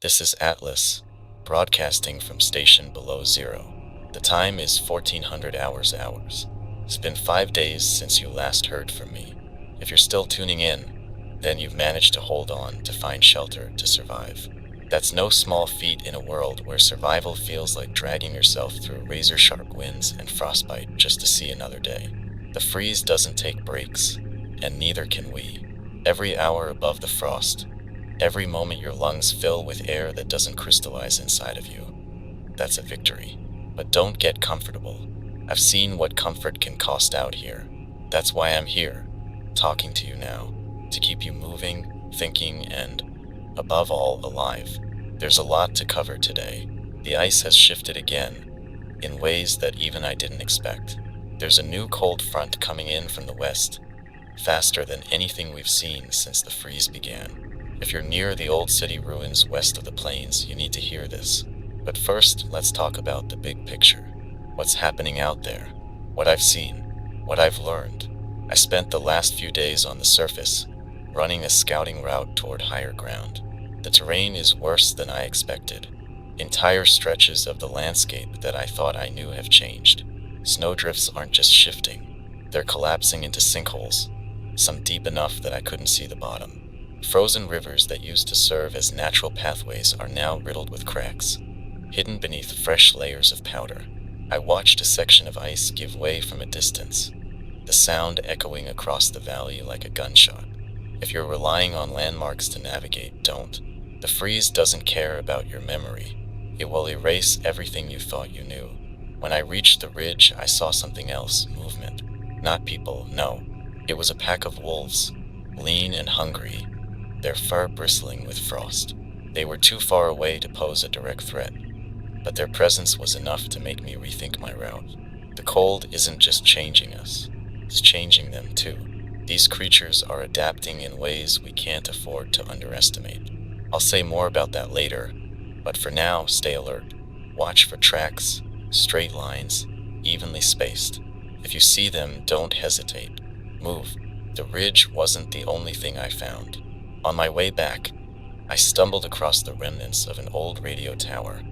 This is Atlas, broadcasting from station below zero. The time is 1400 hours. It's been 5 days since you last heard from me. If you're still tuning in, then you've managed to hold on to find shelter to survive. That's no small feat in a world where survival feels like dragging yourself through razor-sharp winds and frostbite just to see another day. The freeze doesn't take breaks, and neither can we. Every hour above the frost, every moment your lungs fill with air that doesn't crystallize inside of you, that's a victory. But don't get comfortable. I've seen what comfort can cost out here. That's why I'm here, talking to you now, to keep you moving, thinking, and, above all, alive. There's a lot to cover today. The ice has shifted again, in ways that even I didn't expect. There's a new cold front coming in from the west, faster than anything we've seen since the freeze began. If you're near the old city ruins west of the plains, you need to hear this. But first, let's talk about the big picture. What's happening out there? What I've seen? What I've learned? I spent the last few days on the surface, running a scouting route toward higher ground. The terrain is worse than I expected. Entire stretches of the landscape that I thought I knew have changed. Snowdrifts aren't just shifting, they're collapsing into sinkholes, some deep enough that I couldn't see the bottom. Frozen rivers that used to serve as natural pathways are now riddled with cracks, hidden beneath fresh layers of powder. I watched a section of ice give way from a distance, the sound echoing across the valley like a gunshot. If you're relying on landmarks to navigate, don't. The freeze doesn't care about your memory. It will erase everything you thought you knew. When I reached the ridge, I saw something else, movement. Not people, no. It was a pack of wolves, lean and hungry, their fur bristling with frost. They were too far away to pose a direct threat, but their presence was enough to make me rethink my route. The cold isn't just changing us, it's changing them too. These creatures are adapting in ways we can't afford to underestimate. I'll say more about that later, but for now, stay alert. Watch for tracks, straight lines, evenly spaced. If you see them, don't hesitate. Move. The ridge wasn't the only thing I found. On my way back, I stumbled across the remnants of an old radio tower,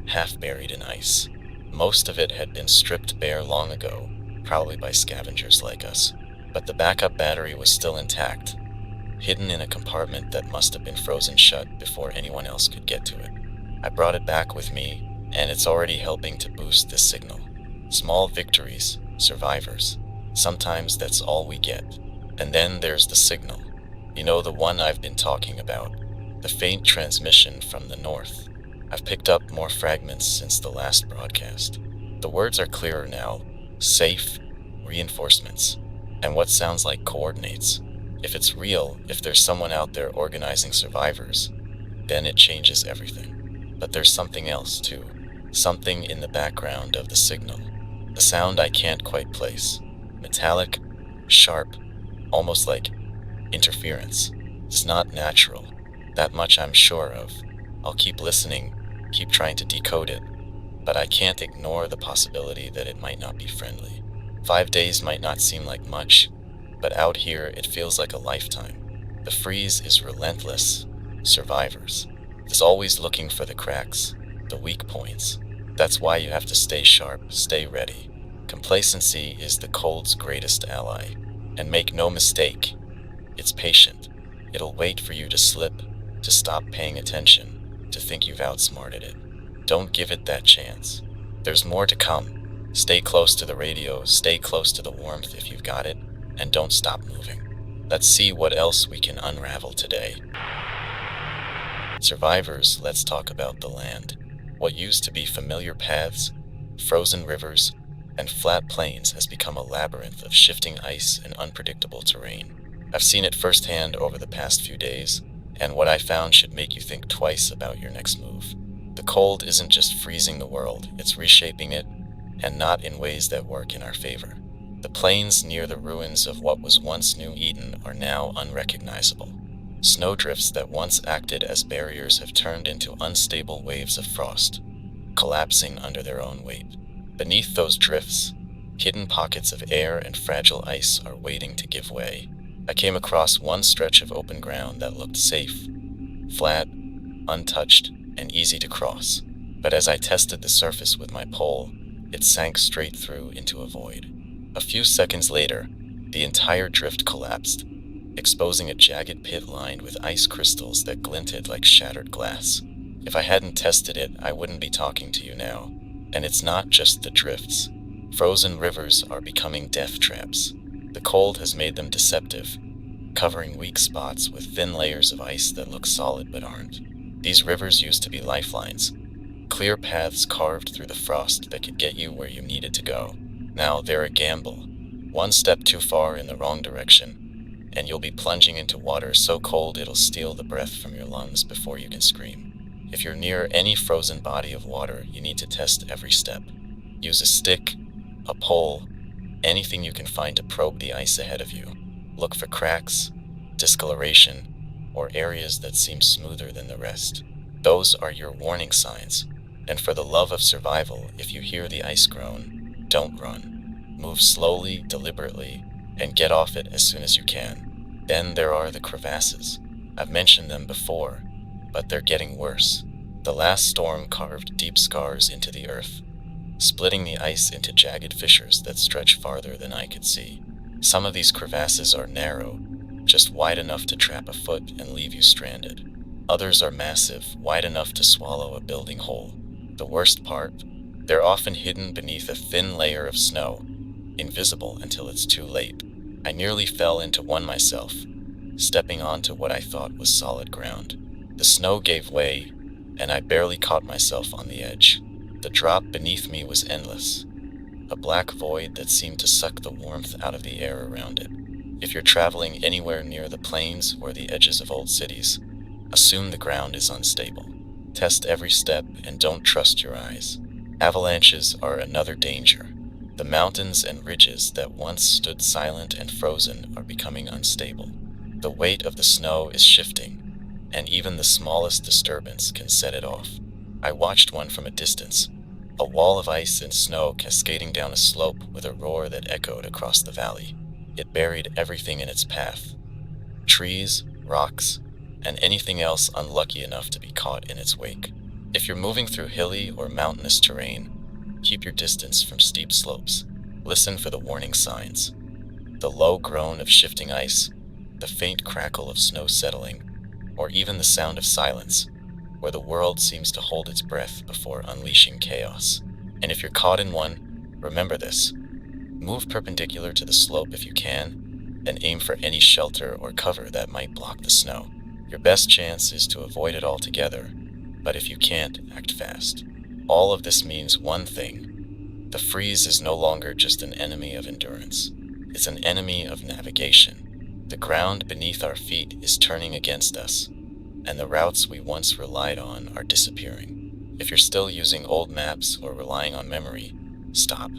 half buried in ice. Most of it had been stripped bare long ago, probably by scavengers like us. But the backup battery was still intact, hidden in a compartment that must have been frozen shut before anyone else could get to it. I brought it back with me, and it's already helping to boost this signal. Small victories, survivors. Sometimes that's all we get. And then there's the signal. You know, the one I've been talking about. The faint transmission from the north. I've picked up more fragments since the last broadcast. The words are clearer now. Safe, reinforcements, and what sounds like coordinates. If it's real, if there's someone out there organizing survivors, then it changes everything. But there's something else too. Something in the background of the signal. A sound I can't quite place. Metallic, sharp, almost like interference. It's not natural. That much I'm sure of. I'll keep listening, keep trying to decode it, but I can't ignore the possibility that it might not be friendly. 5 days might not seem like much, but out here it feels like a lifetime. The freeze is relentless. Survivors. It's always looking for the cracks, the weak points. That's why you have to stay sharp, stay ready. Complacency is the cold's greatest ally. And make no mistake, it's patient. It'll wait for you to slip, to stop paying attention, to think you've outsmarted it. Don't give it that chance. There's more to come. Stay close to the radio, stay close to the warmth if you've got it, and don't stop moving. Let's see what else we can unravel today. Survivors, let's talk about the land. What used to be familiar paths, frozen rivers, and flat plains has become a labyrinth of shifting ice and unpredictable terrain. I've seen it firsthand over the past few days, and what I found should make you think twice about your next move. The cold isn't just freezing the world, it's reshaping it, and not in ways that work in our favor. The plains near the ruins of what was once New Eden are now unrecognizable. Snowdrifts that once acted as barriers have turned into unstable waves of frost, collapsing under their own weight. Beneath those drifts, hidden pockets of air and fragile ice are waiting to give way. I came across one stretch of open ground that looked safe, flat, untouched, and easy to cross. But as I tested the surface with my pole, it sank straight through into a void. A few seconds later, the entire drift collapsed, exposing a jagged pit lined with ice crystals that glinted like shattered glass. If I hadn't tested it, I wouldn't be talking to you now. And it's not just the drifts. Frozen rivers are becoming death traps. The cold has made them deceptive, covering weak spots with thin layers of ice that look solid but aren't. These rivers used to be lifelines, clear paths carved through the frost that could get you where you needed to go. Now they're a gamble. One step too far in the wrong direction, and you'll be plunging into water so cold it'll steal the breath from your lungs before you can scream. If you're near any frozen body of water, you need to test every step. Use a stick, a pole, anything you can find to probe the ice ahead of you. Look for cracks, discoloration, or areas that seem smoother than the rest. Those are your warning signs. And for the love of survival, if you hear the ice groan, don't run. Move slowly, deliberately, and get off it as soon as you can. Then there are the crevasses. I've mentioned them before, but they're getting worse. The last storm carved deep scars into the earth, splitting the ice into jagged fissures that stretch farther than I could see. Some of these crevasses are narrow, just wide enough to trap a foot and leave you stranded. Others are massive, wide enough to swallow a building whole. The worst part, they're often hidden beneath a thin layer of snow, invisible until it's too late. I nearly fell into one myself, stepping onto what I thought was solid ground. The snow gave way, and I barely caught myself on the edge. The drop beneath me was endless, a black void that seemed to suck the warmth out of the air around it. If you're traveling anywhere near the plains or the edges of old cities, assume the ground is unstable. Test every step and don't trust your eyes. Avalanches are another danger. The mountains and ridges that once stood silent and frozen are becoming unstable. The weight of the snow is shifting, and even the smallest disturbance can set it off. I watched one from a distance, a wall of ice and snow cascading down a slope with a roar that echoed across the valley. It buried everything in its path: trees, rocks, and anything else unlucky enough to be caught in its wake. If you're moving through hilly or mountainous terrain, keep your distance from steep slopes. Listen for the warning signs: the low groan of shifting ice, the faint crackle of snow settling, or even the sound of silence, where the world seems to hold its breath before unleashing chaos. And if you're caught in one, remember this: move perpendicular to the slope if you can, and aim for any shelter or cover that might block the snow. Your best chance is to avoid it altogether, but if you can't, act fast. All of this means one thing: the freeze is no longer just an enemy of endurance. It's an enemy of navigation. The ground beneath our feet is turning against us, and the routes we once relied on are disappearing. If you're still using old maps or relying on memory, stop.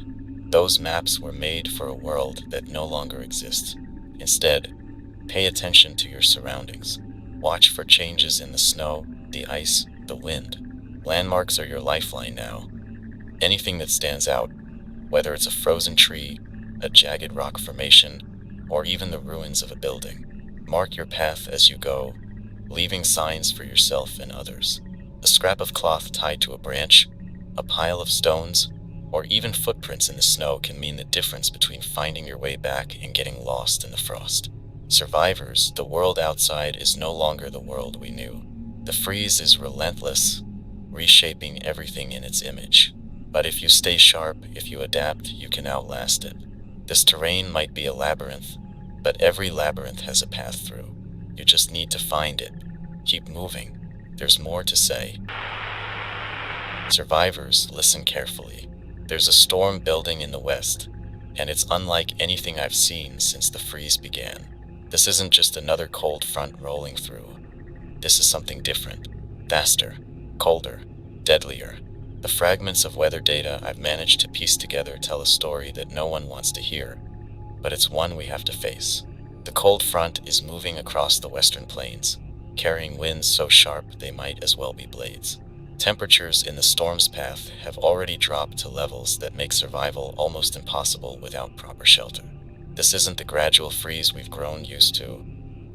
Those maps were made for a world that no longer exists. Instead, pay attention to your surroundings. Watch for changes in the snow, the ice, the wind. Landmarks are your lifeline now. Anything that stands out, whether it's a frozen tree, a jagged rock formation, or even the ruins of a building. Mark your path as you go, leaving signs for yourself and others. A scrap of cloth tied to a branch, a pile of stones, or even footprints in the snow can mean the difference between finding your way back and getting lost in the frost. Survivors, the world outside is no longer the world we knew. The freeze is relentless, reshaping everything in its image. But if you stay sharp, if you adapt, you can outlast it. This terrain might be a labyrinth, but every labyrinth has a path through. You just need to find it. Keep moving. There's more to say. Survivors, listen carefully. There's a storm building in the west, and it's unlike anything I've seen since the freeze began. This isn't just another cold front rolling through. This is something different, faster, colder, deadlier. The fragments of weather data I've managed to piece together tell a story that no one wants to hear, but it's one we have to face. The cold front is moving across the western plains, carrying winds so sharp they might as well be blades. Temperatures in the storm's path have already dropped to levels that make survival almost impossible without proper shelter. This isn't the gradual freeze we've grown used to.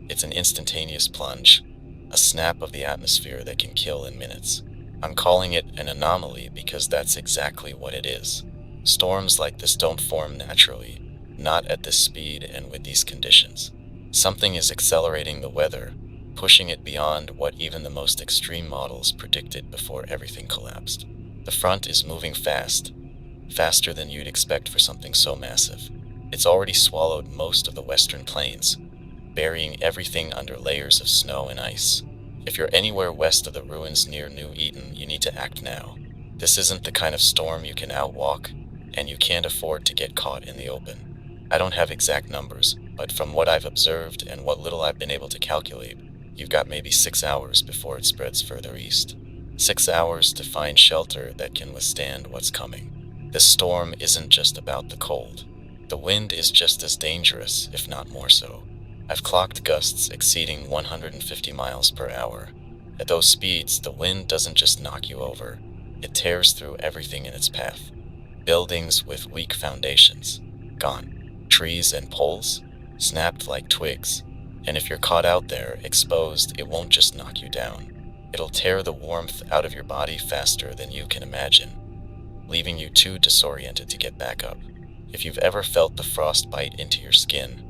It's an instantaneous plunge, a snap of the atmosphere that can kill in minutes. I'm calling it an anomaly because that's exactly what it is. Storms like this don't form naturally, not at this speed and with these conditions. Something is accelerating the weather, pushing it beyond what even the most extreme models predicted before everything collapsed. The front is moving fast, faster than you'd expect for something so massive. It's already swallowed most of the western plains, burying everything under layers of snow and ice. If you're anywhere west of the ruins near New Eden, you need to act now. This isn't the kind of storm you can outwalk, and you can't afford to get caught in the open. I don't have exact numbers, but from what I've observed and what little I've been able to calculate, you've got maybe 6 hours before it spreads further east. 6 hours to find shelter that can withstand what's coming. This storm isn't just about the cold. The wind is just as dangerous, if not more so. I've clocked gusts exceeding 150 miles per hour. At those speeds, the wind doesn't just knock you over, it tears through everything in its path. Buildings with weak foundations, gone. Trees and poles, snapped like twigs. And if you're caught out there, exposed, it won't just knock you down. It'll tear the warmth out of your body faster than you can imagine, leaving you too disoriented to get back up. If you've ever felt the frost bite into your skin,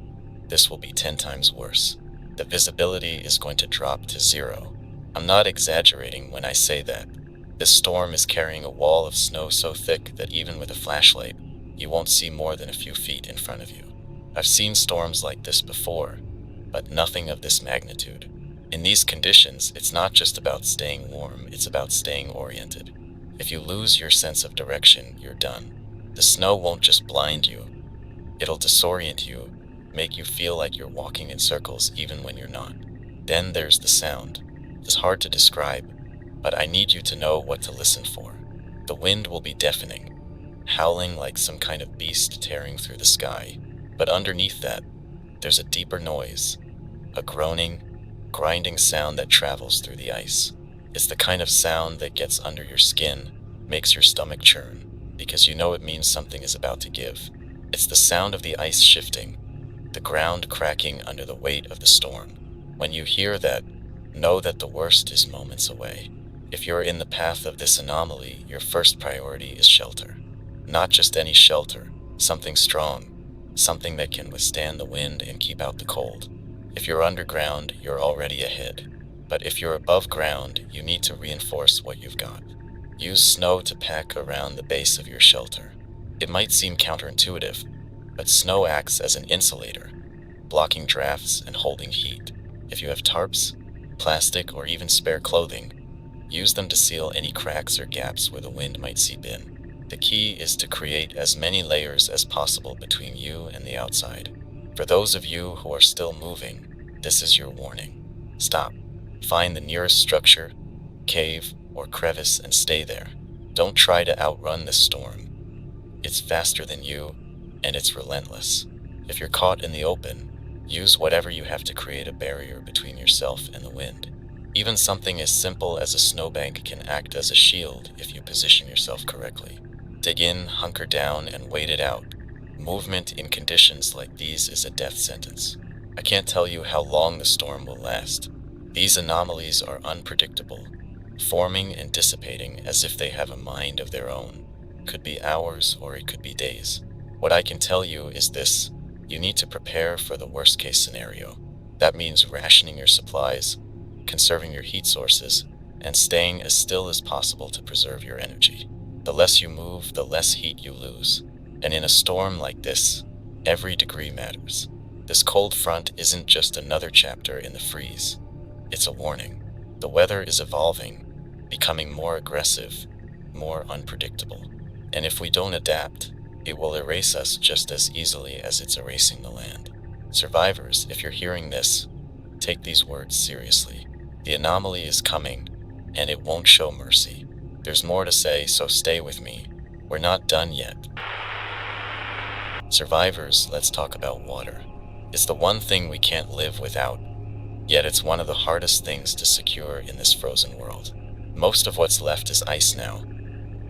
this will be 10 times worse. The visibility is going to drop to 0. I'm not exaggerating when I say that. This storm is carrying a wall of snow so thick that even with a flashlight, you won't see more than a few feet in front of you. I've seen storms like this before, but nothing of this magnitude. In these conditions, it's not just about staying warm, it's about staying oriented. If you lose your sense of direction, you're done. The snow won't just blind you, it'll disorient you, make you feel like you're walking in circles even when you're not. Then there's the sound. It's hard to describe, but I need you to know what to listen for. The wind will be deafening, howling like some kind of beast tearing through the sky. But underneath that, there's a deeper noise, a groaning, grinding sound that travels through the ice. It's the kind of sound that gets under your skin, makes your stomach churn, because you know it means something is about to give. It's the sound of the ice shifting, the ground cracking under the weight of the storm. When you hear that, know that the worst is moments away. If you're in the path of this anomaly, your first priority is shelter. Not just any shelter, something strong, something that can withstand the wind and keep out the cold. If you're underground, you're already ahead. But if you're above ground, you need to reinforce what you've got. Use snow to pack around the base of your shelter. It might seem counterintuitive, but snow acts as an insulator, blocking drafts and holding heat. If you have tarps, plastic, or even spare clothing, use them to seal any cracks or gaps where the wind might seep in. The key is to create as many layers as possible between you and the outside. For those of you who are still moving, this is your warning. Stop. Find the nearest structure, cave, or crevice and stay there. Don't try to outrun this storm. It's faster than you, and it's relentless. If you're caught in the open, use whatever you have to create a barrier between yourself and the wind. Even something as simple as a snowbank can act as a shield if you position yourself correctly. Dig in, hunker down, and wait it out. Movement in conditions like these is a death sentence. I can't tell you how long the storm will last. These anomalies are unpredictable, forming and dissipating as if they have a mind of their own. Could be hours or it could be days. What I can tell you is this: you need to prepare for the worst case scenario. That means rationing your supplies, conserving your heat sources, and staying as still as possible to preserve your energy. The less you move, the less heat you lose. And in a storm like this, every degree matters. This cold front isn't just another chapter in the freeze. It's a warning. The weather is evolving, becoming more aggressive, more unpredictable. And if we don't adapt, it will erase us just as easily as it's erasing the land. Survivors, if you're hearing this, take these words seriously. The anomaly is coming, and it won't show mercy. There's more to say, so stay with me. We're not done yet. Survivors, let's talk about water. It's the one thing we can't live without, yet it's one of the hardest things to secure in this frozen world. Most of what's left is ice now,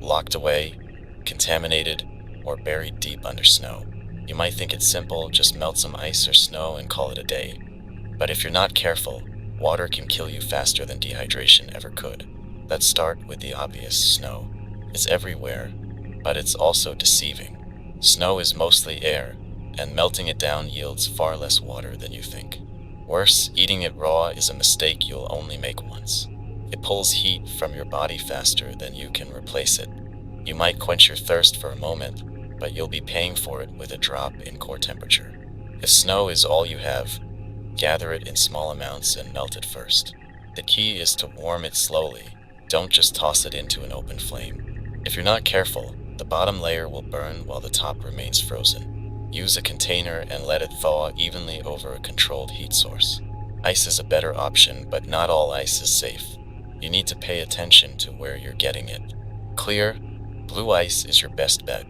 locked away, contaminated, or buried deep under snow. You might think it's simple, just melt some ice or snow and call it a day. But if you're not careful, Water can kill you faster than dehydration ever could. Let's start with the obvious: snow. It's everywhere, but it's also deceiving. Snow is mostly air, and melting it down yields far less water than you think. Worse, eating it raw is a mistake you'll only make once. It pulls heat from your body faster than you can replace it. You might quench your thirst for a moment, but you'll be paying for it with a drop in core temperature. If snow is all you have, gather it in small amounts and melt it first. The key is to warm it slowly. Don't just toss it into an open flame. If you're not careful, the bottom layer will burn while the top remains frozen. Use a container and let it thaw evenly over a controlled heat source. Ice is a better option, but not all ice is safe. You need to pay attention to where you're getting it. Clear, blue ice is your best bet.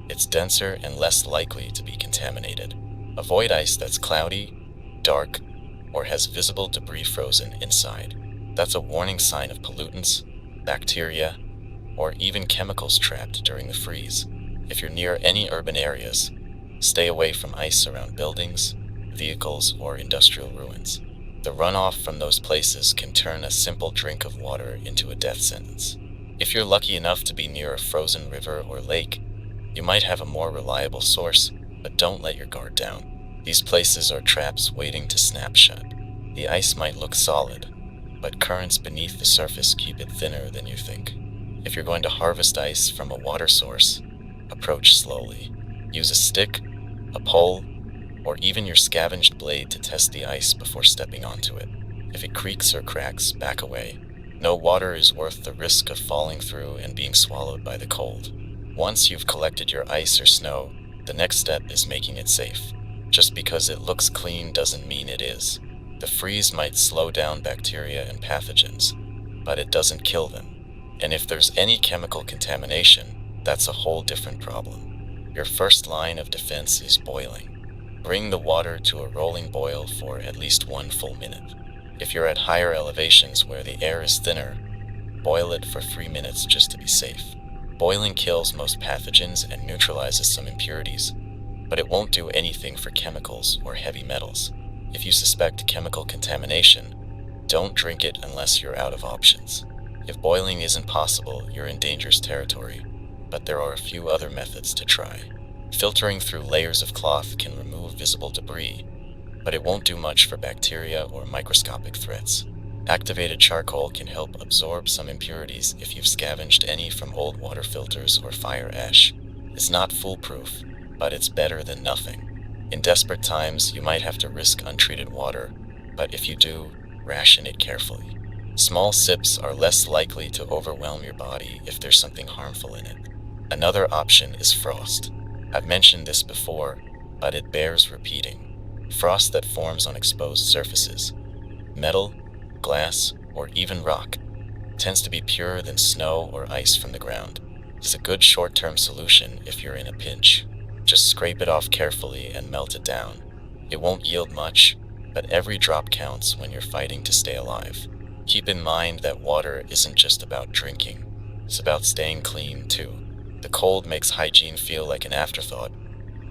It's denser and less likely to be contaminated. Avoid ice that's cloudy, dark, or has visible debris frozen inside. That's a warning sign of pollutants, bacteria, or even chemicals trapped during the freeze. If you're near any urban areas, stay away from ice around buildings, vehicles, or industrial ruins. The runoff from those places can turn a simple drink of water into a death sentence. If you're lucky enough to be near a frozen river or lake, you might have a more reliable source, but don't let your guard down. These places are traps waiting to snap shut. The ice might look solid, but currents beneath the surface keep it thinner than you think. If you're going to harvest ice from a water source, approach slowly. Use a stick, a pole, or even your scavenged blade to test the ice before stepping onto it. If it creaks or cracks, back away. No water is worth the risk of falling through and being swallowed by the cold. Once you've collected your ice or snow, the next step is making it safe. Just because it looks clean doesn't mean it is. The freeze might slow down bacteria and pathogens, but it doesn't kill them. And if there's any chemical contamination, that's a whole different problem. Your first line of defense is boiling. Bring the water to a rolling boil for at least 1 full minute. If you're at higher elevations where the air is thinner, boil it for 3 minutes just to be safe. Boiling kills most pathogens and neutralizes some impurities, but it won't do anything for chemicals or heavy metals. If you suspect chemical contamination, don't drink it unless you're out of options. If boiling isn't possible, you're in dangerous territory, but there are a few other methods to try. Filtering through layers of cloth can remove visible debris, but it won't do much for bacteria or microscopic threats. Activated charcoal can help absorb some impurities if you've scavenged any from old water filters or fire ash. It's not foolproof, but it's better than nothing. In desperate times, you might have to risk untreated water, but if you do, ration it carefully. Small sips are less likely to overwhelm your body if there's something harmful in it. Another option is frost. I've mentioned this before, but it bears repeating. Frost that forms on exposed surfaces, metal, glass, or even rock, tends to be purer than snow or ice from the ground. It's a good short-term solution if you're in a pinch. Just scrape it off carefully and melt it down. It won't yield much, but every drop counts when you're fighting to stay alive. Keep in mind that water isn't just about drinking. It's about staying clean, too. The cold makes hygiene feel like an afterthought,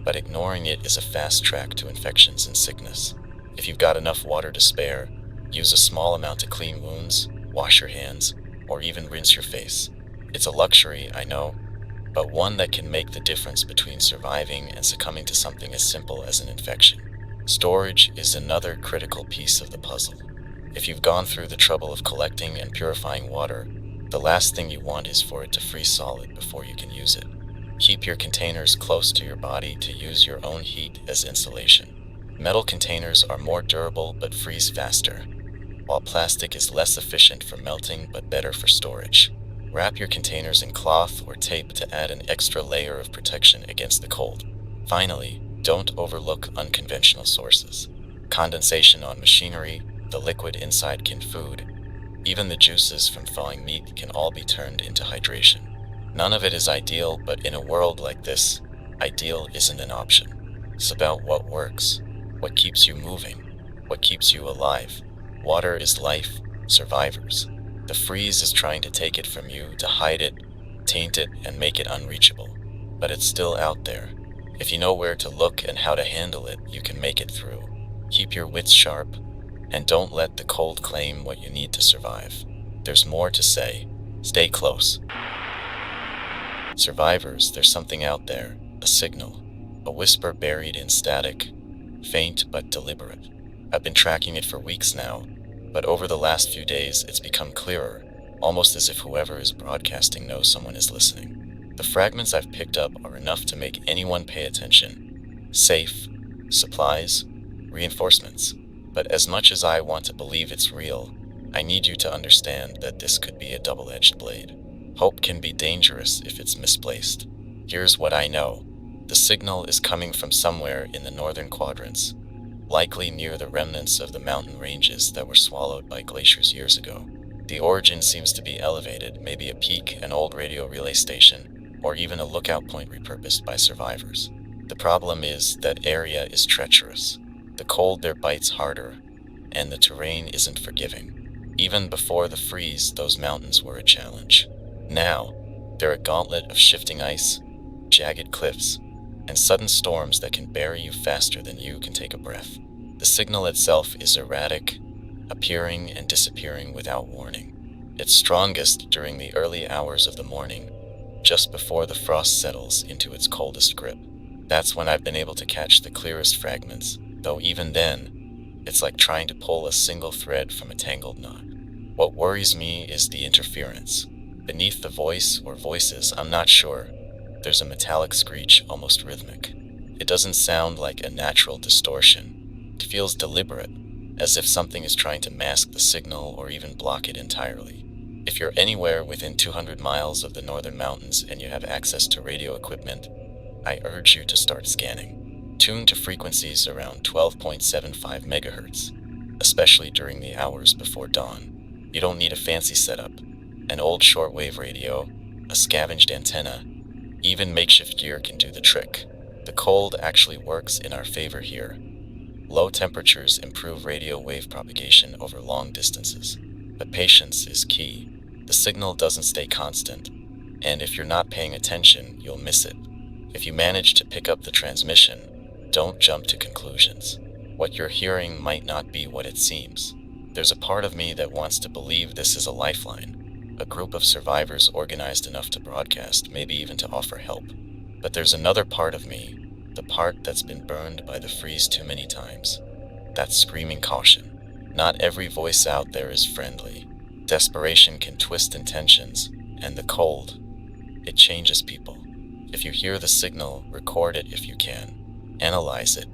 but ignoring it is a fast track to infections and sickness. If you've got enough water to spare, use a small amount to clean wounds, wash your hands, or even rinse your face. It's a luxury, I know, but one that can make the difference between surviving and succumbing to something as simple as an infection. Storage is another critical piece of the puzzle. If you've gone through the trouble of collecting and purifying water, the last thing you want is for it to freeze solid before you can use it. Keep your containers close to your body to use your own heat as insulation. Metal containers are more durable but freeze faster, while plastic is less efficient for melting but better for storage. Wrap your containers in cloth or tape to add an extra layer of protection against the cold. Finally, don't overlook unconventional sources. Condensation on machinery, the liquid inside canned food, even the juices from thawing meat can all be turned into hydration. None of it is ideal, but in a world like this, ideal isn't an option. It's about what works, what keeps you moving, what keeps you alive. Water is life, survivors. The freeze is trying to take it from you, to hide it, taint it, and make it unreachable. But it's still out there. If you know where to look and how to handle it, you can make it through. Keep your wits sharp, And don't let the cold claim what you need to survive. There's more to say. Stay close. Survivors, there's something out there, a signal, a whisper buried in static, faint but deliberate. I've been tracking it for weeks now, but over the last few days it's become clearer, almost as if whoever is broadcasting knows someone is listening. The fragments I've picked up are enough to make anyone pay attention. Safe, supplies, reinforcements. But as much as I want to believe it's real, I need you to understand that this could be a double-edged blade. Hope can be dangerous if it's misplaced. Here's what I know. The signal is coming from somewhere in the northern quadrants, likely near the remnants of the mountain ranges that were swallowed by glaciers years ago. The origin seems to be elevated, maybe a peak, an old radio relay station, or even a lookout point repurposed by survivors. The problem is that area is treacherous. The cold there bites harder, and the terrain isn't forgiving. Even before the freeze, those mountains were a challenge. Now, they're a gauntlet of shifting ice, jagged cliffs, and sudden storms that can bury you faster than you can take a breath. The signal itself is erratic, appearing and disappearing without warning. It's strongest during the early hours of the morning, just before the frost settles into its coldest grip. That's when I've been able to catch the clearest fragments, though even then, it's like trying to pull a single thread from a tangled knot. What worries me is the interference. Beneath the voice or voices, I'm not sure. There's a metallic screech, almost rhythmic. It doesn't sound like a natural distortion. It feels deliberate, as if something is trying to mask the signal or even block it entirely. If you're anywhere within 200 miles of the northern mountains and you have access to radio equipment, I urge you to start scanning. Tune to frequencies around 12.75 megahertz, especially during the hours before dawn. You don't need a fancy setup. An old shortwave radio, a scavenged antenna, even makeshift gear can do the trick. The cold actually works in our favor here. Low temperatures improve radio wave propagation over long distances, but patience is key. The signal doesn't stay constant, and if you're not paying attention, you'll miss it. If you manage to pick up the transmission, don't jump to conclusions. What you're hearing might not be what it seems. There's a part of me that wants to believe this is a lifeline. A group of survivors organized enough to broadcast, maybe even to offer help. But there's another part of me, the part that's been burned by the freeze too many times. That's screaming caution. Not every voice out there is friendly. Desperation can twist intentions, and the cold, it changes people. If you hear the signal, record it if you can. Analyze it.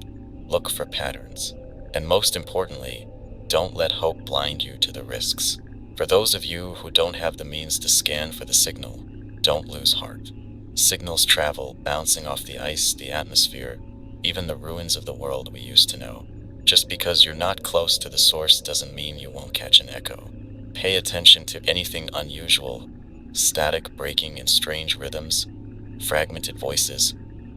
Look for patterns. And most importantly, don't let hope blind you to the risks. For those of you who don't have the means to scan for the signal, don't lose heart. Signals travel, bouncing off the ice, the atmosphere, even the ruins of the world we used to know. Just because you're not close to the source doesn't mean you won't catch an echo. Pay attention to anything unusual, static breaking and strange rhythms, fragmented voices,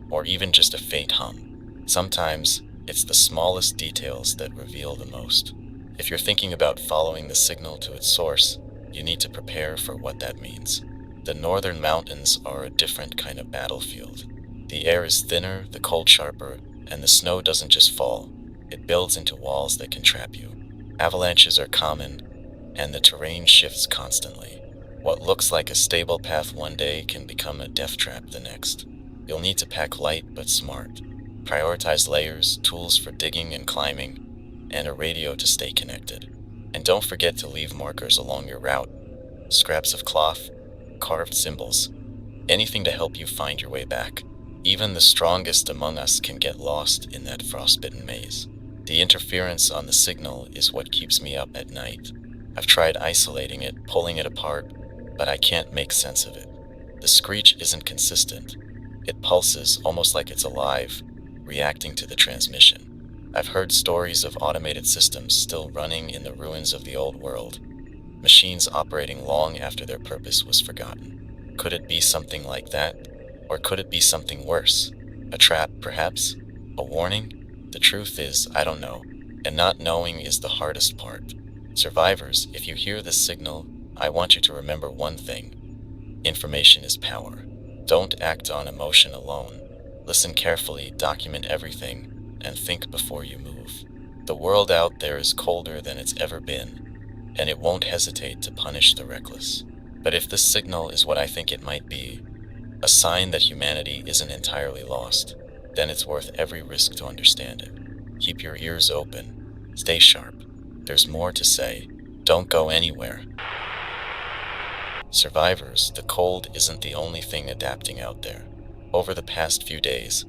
or even just a faint hum. Sometimes, it's the smallest details that reveal the most. If you're thinking about following the signal to its source, you need to prepare for what that means. The northern mountains are a different kind of battlefield. The air is thinner, the cold sharper, and the snow doesn't just fall. It builds into walls that can trap you. Avalanches are common, and the terrain shifts constantly. What looks like a stable path one day can become a death trap the next. You'll need to pack light but smart. Prioritize layers, tools for digging and climbing, and a radio to stay connected. And don't forget to leave markers along your route. Scraps of cloth, carved symbols, anything to help you find your way back. Even the strongest among us can get lost in that frostbitten maze. The interference on the signal is what keeps me up at night. I've tried isolating it, pulling it apart, but I can't make sense of it. The screech isn't consistent. It pulses almost like it's alive, reacting to the transmission. I've heard stories of automated systems still running in the ruins of the old world, machines operating long after their purpose was forgotten. Could it be something like that? Or could it be something worse? A trap, perhaps? A warning? The truth is, I don't know, and not knowing is the hardest part. Survivors, if you hear this signal, I want you to remember one thing. Information is power. Don't act on emotion alone. Listen carefully, document everything, and think before you move. The world out there is colder than it's ever been, and it won't hesitate to punish the reckless. But if this signal is what I think it might be, a sign that humanity isn't entirely lost, then it's worth every risk to understand it. Keep your ears open. Stay sharp. There's more to say. Don't go anywhere. Survivors, the cold isn't the only thing adapting out there. Over the past few days,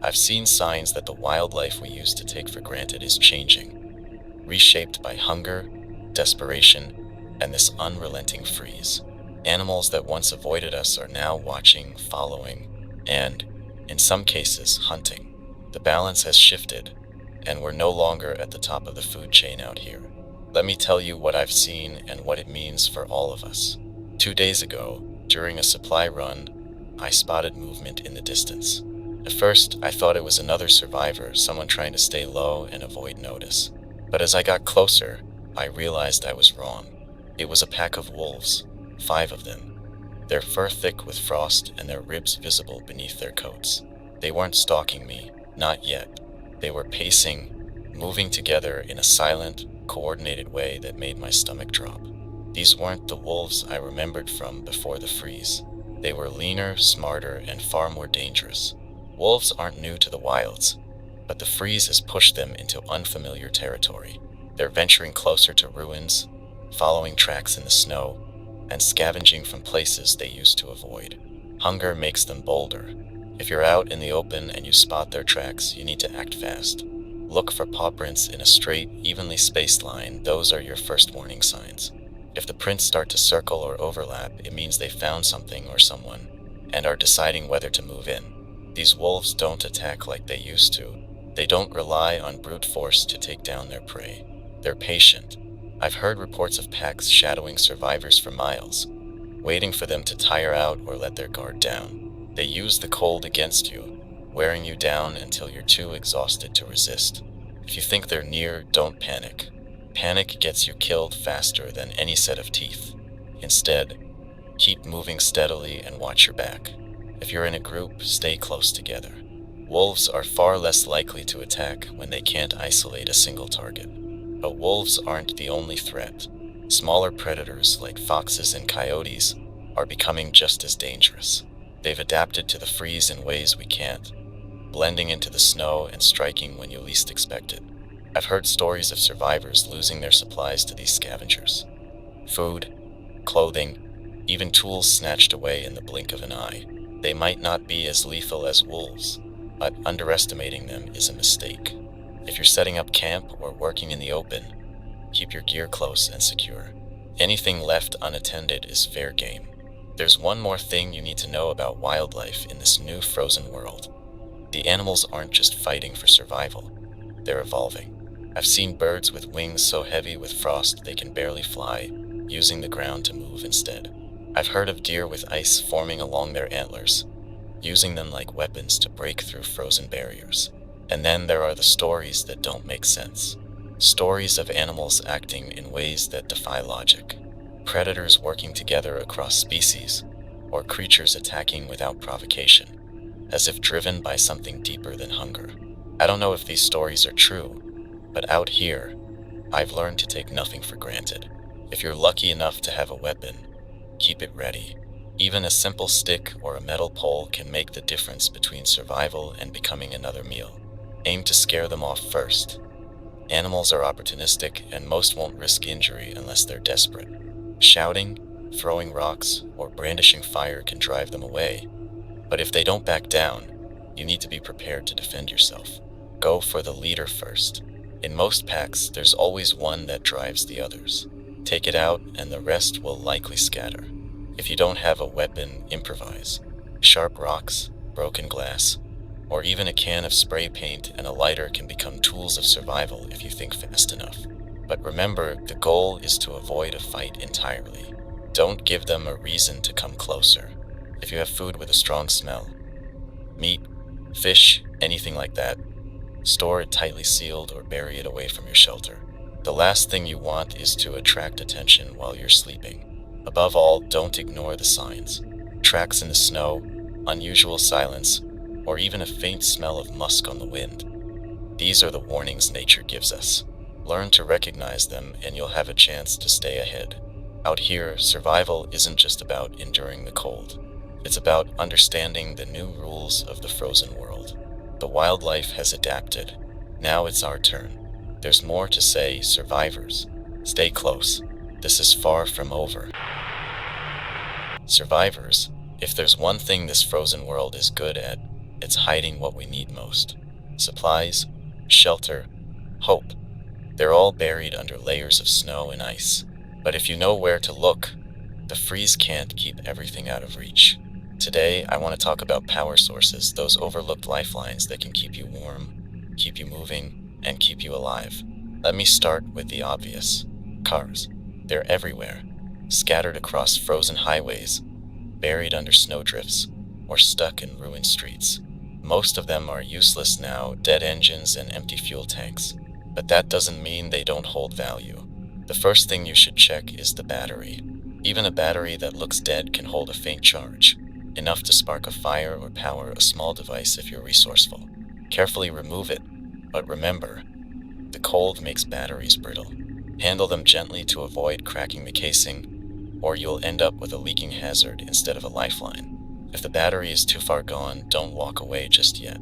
I've seen signs that the wildlife we used to take for granted is changing, reshaped by hunger, desperation, and this unrelenting freeze. Animals that once avoided us are now watching, following, and, in some cases, hunting. The balance has shifted, and we're no longer at the top of the food chain out here. Let me tell you what I've seen and what it means for all of us. 2 days ago, during a supply run, I spotted movement in the distance. At first, I thought it was another survivor, someone trying to stay low and avoid notice. But as I got closer, I realized I was wrong. It was a pack of wolves, 5 of them, their fur thick with frost and their ribs visible beneath their coats. They weren't stalking me, not yet. They were pacing, moving together in a silent, coordinated way that made my stomach drop. These weren't the wolves I remembered from before the freeze. They were leaner, smarter, and far more dangerous. Wolves aren't new to the wilds, but the freeze has pushed them into unfamiliar territory. They're venturing closer to ruins, following tracks in the snow, and scavenging from places they used to avoid. Hunger makes them bolder. If you're out in the open and you spot their tracks, you need to act fast. Look for paw prints in a straight, evenly spaced line. Those are your first warning signs. If the prints start to circle or overlap, it means they found something or someone and are deciding whether to move in. These wolves don't attack like they used to. They don't rely on brute force to take down their prey. They're patient. I've heard reports of packs shadowing survivors for miles, waiting for them to tire out or let their guard down. They use the cold against you, wearing you down until you're too exhausted to resist. If you think they're near, don't panic. Panic gets you killed faster than any set of teeth. Instead, keep moving steadily and watch your back. If you're in a group, stay close together. Wolves are far less likely to attack when they can't isolate a single target. But wolves aren't the only threat. Smaller predators like foxes and coyotes are becoming just as dangerous. They've adapted to the freeze in ways we can't, blending into the snow and striking when you least expect it. I've heard stories of survivors losing their supplies to these scavengers. Food, clothing, even tools snatched away in the blink of an eye. They might not be as lethal as wolves, but underestimating them is a mistake. If you're setting up camp or working in the open, keep your gear close and secure. Anything left unattended is fair game. There's one more thing you need to know about wildlife in this new frozen world. The animals aren't just fighting for survival, they're evolving. I've seen birds with wings so heavy with frost they can barely fly, using the ground to move instead. I've heard of deer with ice forming along their antlers, using them like weapons to break through frozen barriers. And then there are the stories that don't make sense. Stories of animals acting in ways that defy logic. Predators working together across species, or creatures attacking without provocation, as if driven by something deeper than hunger. I don't know if these stories are true, but out here, I've learned to take nothing for granted. If you're lucky enough to have a weapon, keep it ready. Even a simple stick or a metal pole can make the difference between survival and becoming another meal. Aim to scare them off first. Animals are opportunistic, and most won't risk injury unless they're desperate. Shouting, throwing rocks, or brandishing fire can drive them away. But if they don't back down, you need to be prepared to defend yourself. Go for the leader first. In most packs, there's always one that drives the others. Take it out, and the rest will likely scatter. If you don't have a weapon, improvise. Sharp rocks, broken glass, or even a can of spray paint and a lighter can become tools of survival if you think fast enough. But remember, the goal is to avoid a fight entirely. Don't give them a reason to come closer. If you have food with a strong smell, meat, fish, anything like that, store it tightly sealed or bury it away from your shelter. The last thing you want is to attract attention while you're sleeping. Above all, don't ignore the signs. Tracks in the snow, unusual silence, or even a faint smell of musk on the wind. These are the warnings nature gives us. Learn to recognize them and you'll have a chance to stay ahead. Out here, survival isn't just about enduring the cold. It's about understanding the new rules of the frozen world. The wildlife has adapted. Now it's our turn. There's more to say, survivors. Stay close. This is far from over. Survivors, if there's one thing this frozen world is good at, it's hiding what we need most. Supplies, shelter, hope. They're all buried under layers of snow and ice. But if you know where to look, the freeze can't keep everything out of reach. Today, I want to talk about power sources, those overlooked lifelines that can keep you warm, keep you moving, and keep you alive. Let me start with the obvious. Cars. They're everywhere, scattered across frozen highways, buried under snowdrifts, or stuck in ruined streets. Most of them are useless now, dead engines and empty fuel tanks. But that doesn't mean they don't hold value. The first thing you should check is the battery. Even a battery that looks dead can hold a faint charge, enough to spark a fire or power a small device if you're resourceful. Carefully remove it, but remember, the cold makes batteries brittle. Handle them gently to avoid cracking the casing, or you'll end up with a leaking hazard instead of a lifeline. If the battery is too far gone, don't walk away just yet.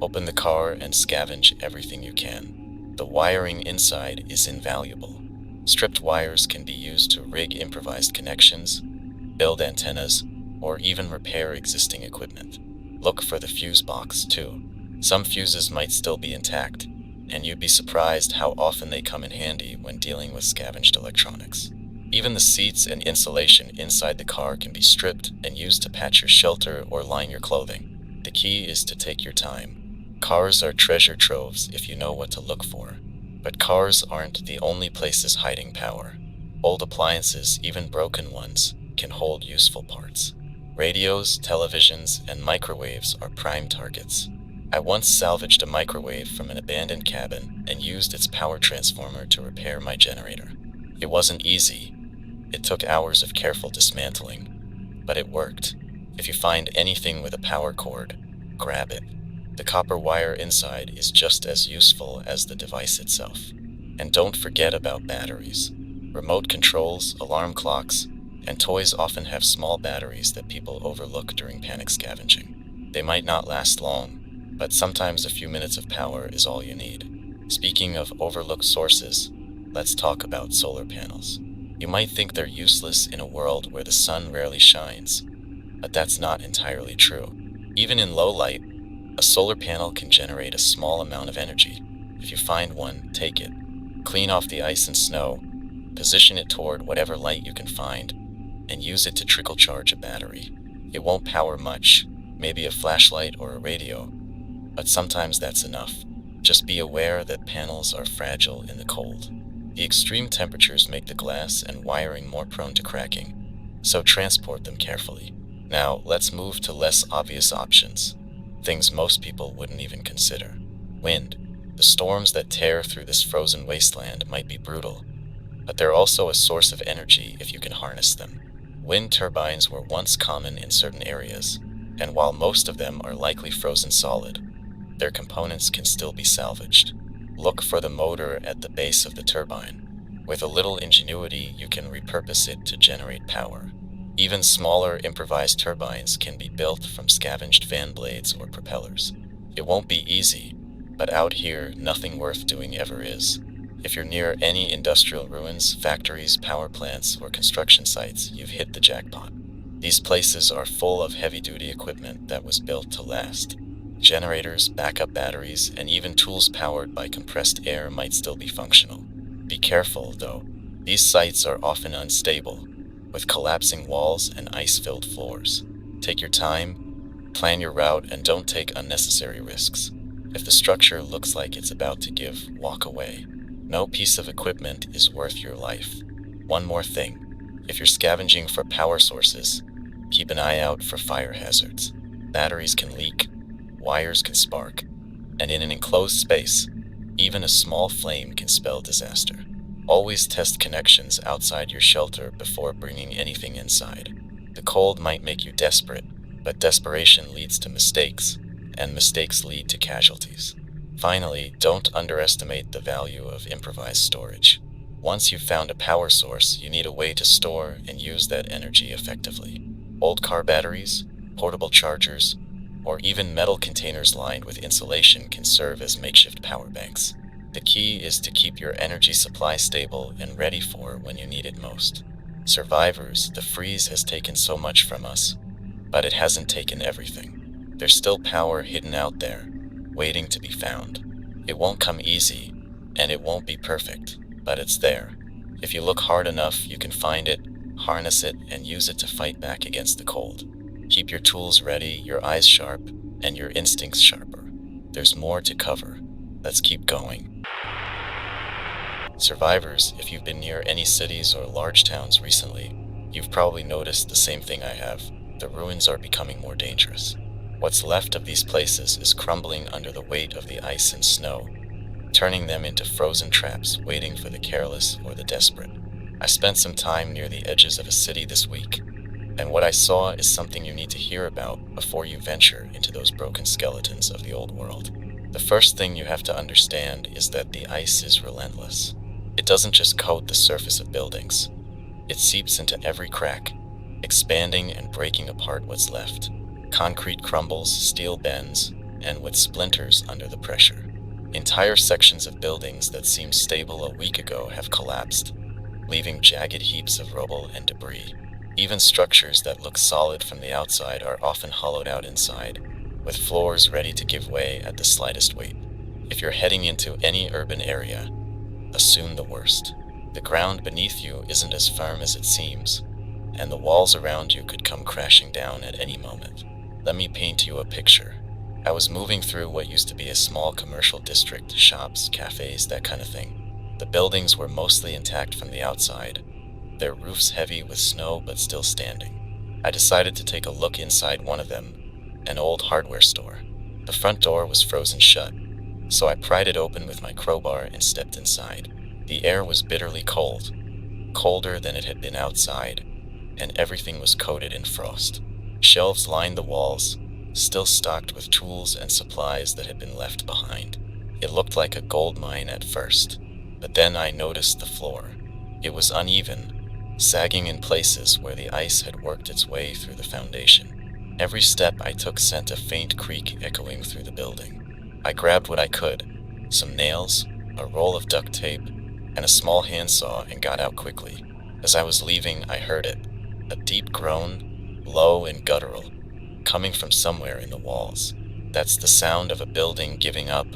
Open the car and scavenge everything you can. The wiring inside is invaluable. Stripped wires can be used to rig improvised connections, build antennas, or even repair existing equipment. Look for the fuse box too. Some fuses might still be intact, and you'd be surprised how often they come in handy when dealing with scavenged electronics. Even the seats and insulation inside the car can be stripped and used to patch your shelter or line your clothing. The key is to take your time. Cars are treasure troves if you know what to look for. But cars aren't the only places hiding power. Old appliances, even broken ones, can hold useful parts. Radios, televisions, and microwaves are prime targets. I once salvaged a microwave from an abandoned cabin and used its power transformer to repair my generator. It wasn't easy. It took hours of careful dismantling, but it worked. If you find anything with a power cord, grab it. The copper wire inside is just as useful as the device itself. And don't forget about batteries. Remote controls, alarm clocks, and toys often have small batteries that people overlook during panic scavenging. They might not last long, but sometimes a few minutes of power is all you need. Speaking of overlooked sources, let's talk about solar panels. You might think they're useless in a world where the sun rarely shines, but that's not entirely true. Even in low light, a solar panel can generate a small amount of energy. If you find one, take it. Clean off the ice and snow, position it toward whatever light you can find, and use it to trickle charge a battery. It won't power much, maybe a flashlight or a radio, but sometimes that's enough. Just be aware that panels are fragile in the cold. The extreme temperatures make the glass and wiring more prone to cracking, so transport them carefully. Now, let's move to less obvious options. Things most people wouldn't even consider. Wind. The storms that tear through this frozen wasteland might be brutal, but they're also a source of energy if you can harness them. Wind turbines were once common in certain areas, and while most of them are likely frozen solid, their components can still be salvaged. Look for the motor at the base of the turbine. With a little ingenuity, you can repurpose it to generate power. Even smaller improvised turbines can be built from scavenged fan blades or propellers. It won't be easy, but out here, nothing worth doing ever is. If you're near any industrial ruins, factories, power plants, or construction sites, you've hit the jackpot. These places are full of heavy-duty equipment that was built to last. Generators, backup batteries, and even tools powered by compressed air might still be functional. Be careful, though. These sites are often unstable, with collapsing walls and ice-filled floors. Take your time, plan your route, and don't take unnecessary risks. If the structure looks like it's about to give, walk away. No piece of equipment is worth your life. One more thing. If you're scavenging for power sources, keep an eye out for fire hazards. Batteries can leak, wires can spark, and in an enclosed space, even a small flame can spell disaster. Always test connections outside your shelter before bringing anything inside. The cold might make you desperate, but desperation leads to mistakes, and mistakes lead to casualties. Finally, don't underestimate the value of improvised storage. Once you've found a power source, you need a way to store and use that energy effectively. Old car batteries, portable chargers, or even metal containers lined with insulation can serve as makeshift power banks. The key is to keep your energy supply stable and ready for when you need it most. Survivors, the freeze has taken so much from us, but it hasn't taken everything. There's still power hidden out there, waiting to be found. It won't come easy, and it won't be perfect, but it's there. If you look hard enough, you can find it, harness it, and use it to fight back against the cold. Keep your tools ready, your eyes sharp, and your instincts sharper. There's more to cover. Let's keep going. Survivors, if you've been near any cities or large towns recently, you've probably noticed the same thing I have. The ruins are becoming more dangerous. What's left of these places is crumbling under the weight of the ice and snow, turning them into frozen traps waiting for the careless or the desperate. I spent some time near the edges of a city this week, and what I saw is something you need to hear about before you venture into those broken skeletons of the old world. The first thing you have to understand is that the ice is relentless. It doesn't just coat the surface of buildings. It seeps into every crack, expanding and breaking apart what's left. Concrete crumbles, steel bends, and with splinters under the pressure. Entire sections of buildings that seemed stable a week ago have collapsed, leaving jagged heaps of rubble and debris. Even structures that look solid from the outside are often hollowed out inside, with floors ready to give way at the slightest weight. If you're heading into any urban area, assume the worst. The ground beneath you isn't as firm as it seems, and the walls around you could come crashing down at any moment. Let me paint you a picture. I was moving through what used to be a small commercial district, shops, cafes, that kind of thing. The buildings were mostly intact from the outside, their roofs heavy with snow but still standing. I decided to take a look inside one of them, an old hardware store. The front door was frozen shut, so I pried it open with my crowbar and stepped inside. The air was bitterly cold, colder than it had been outside, and everything was coated in frost. Shelves lined the walls, still stocked with tools and supplies that had been left behind. It looked like a gold mine at first, but then I noticed the floor. It was uneven, sagging in places where the ice had worked its way through the foundation. Every step I took sent a faint creak echoing through the building. I grabbed what I could, some nails, a roll of duct tape, and a small handsaw, and got out quickly. As I was leaving, I heard it, a deep groan, low and guttural, coming from somewhere in the walls. That's the sound of a building giving up,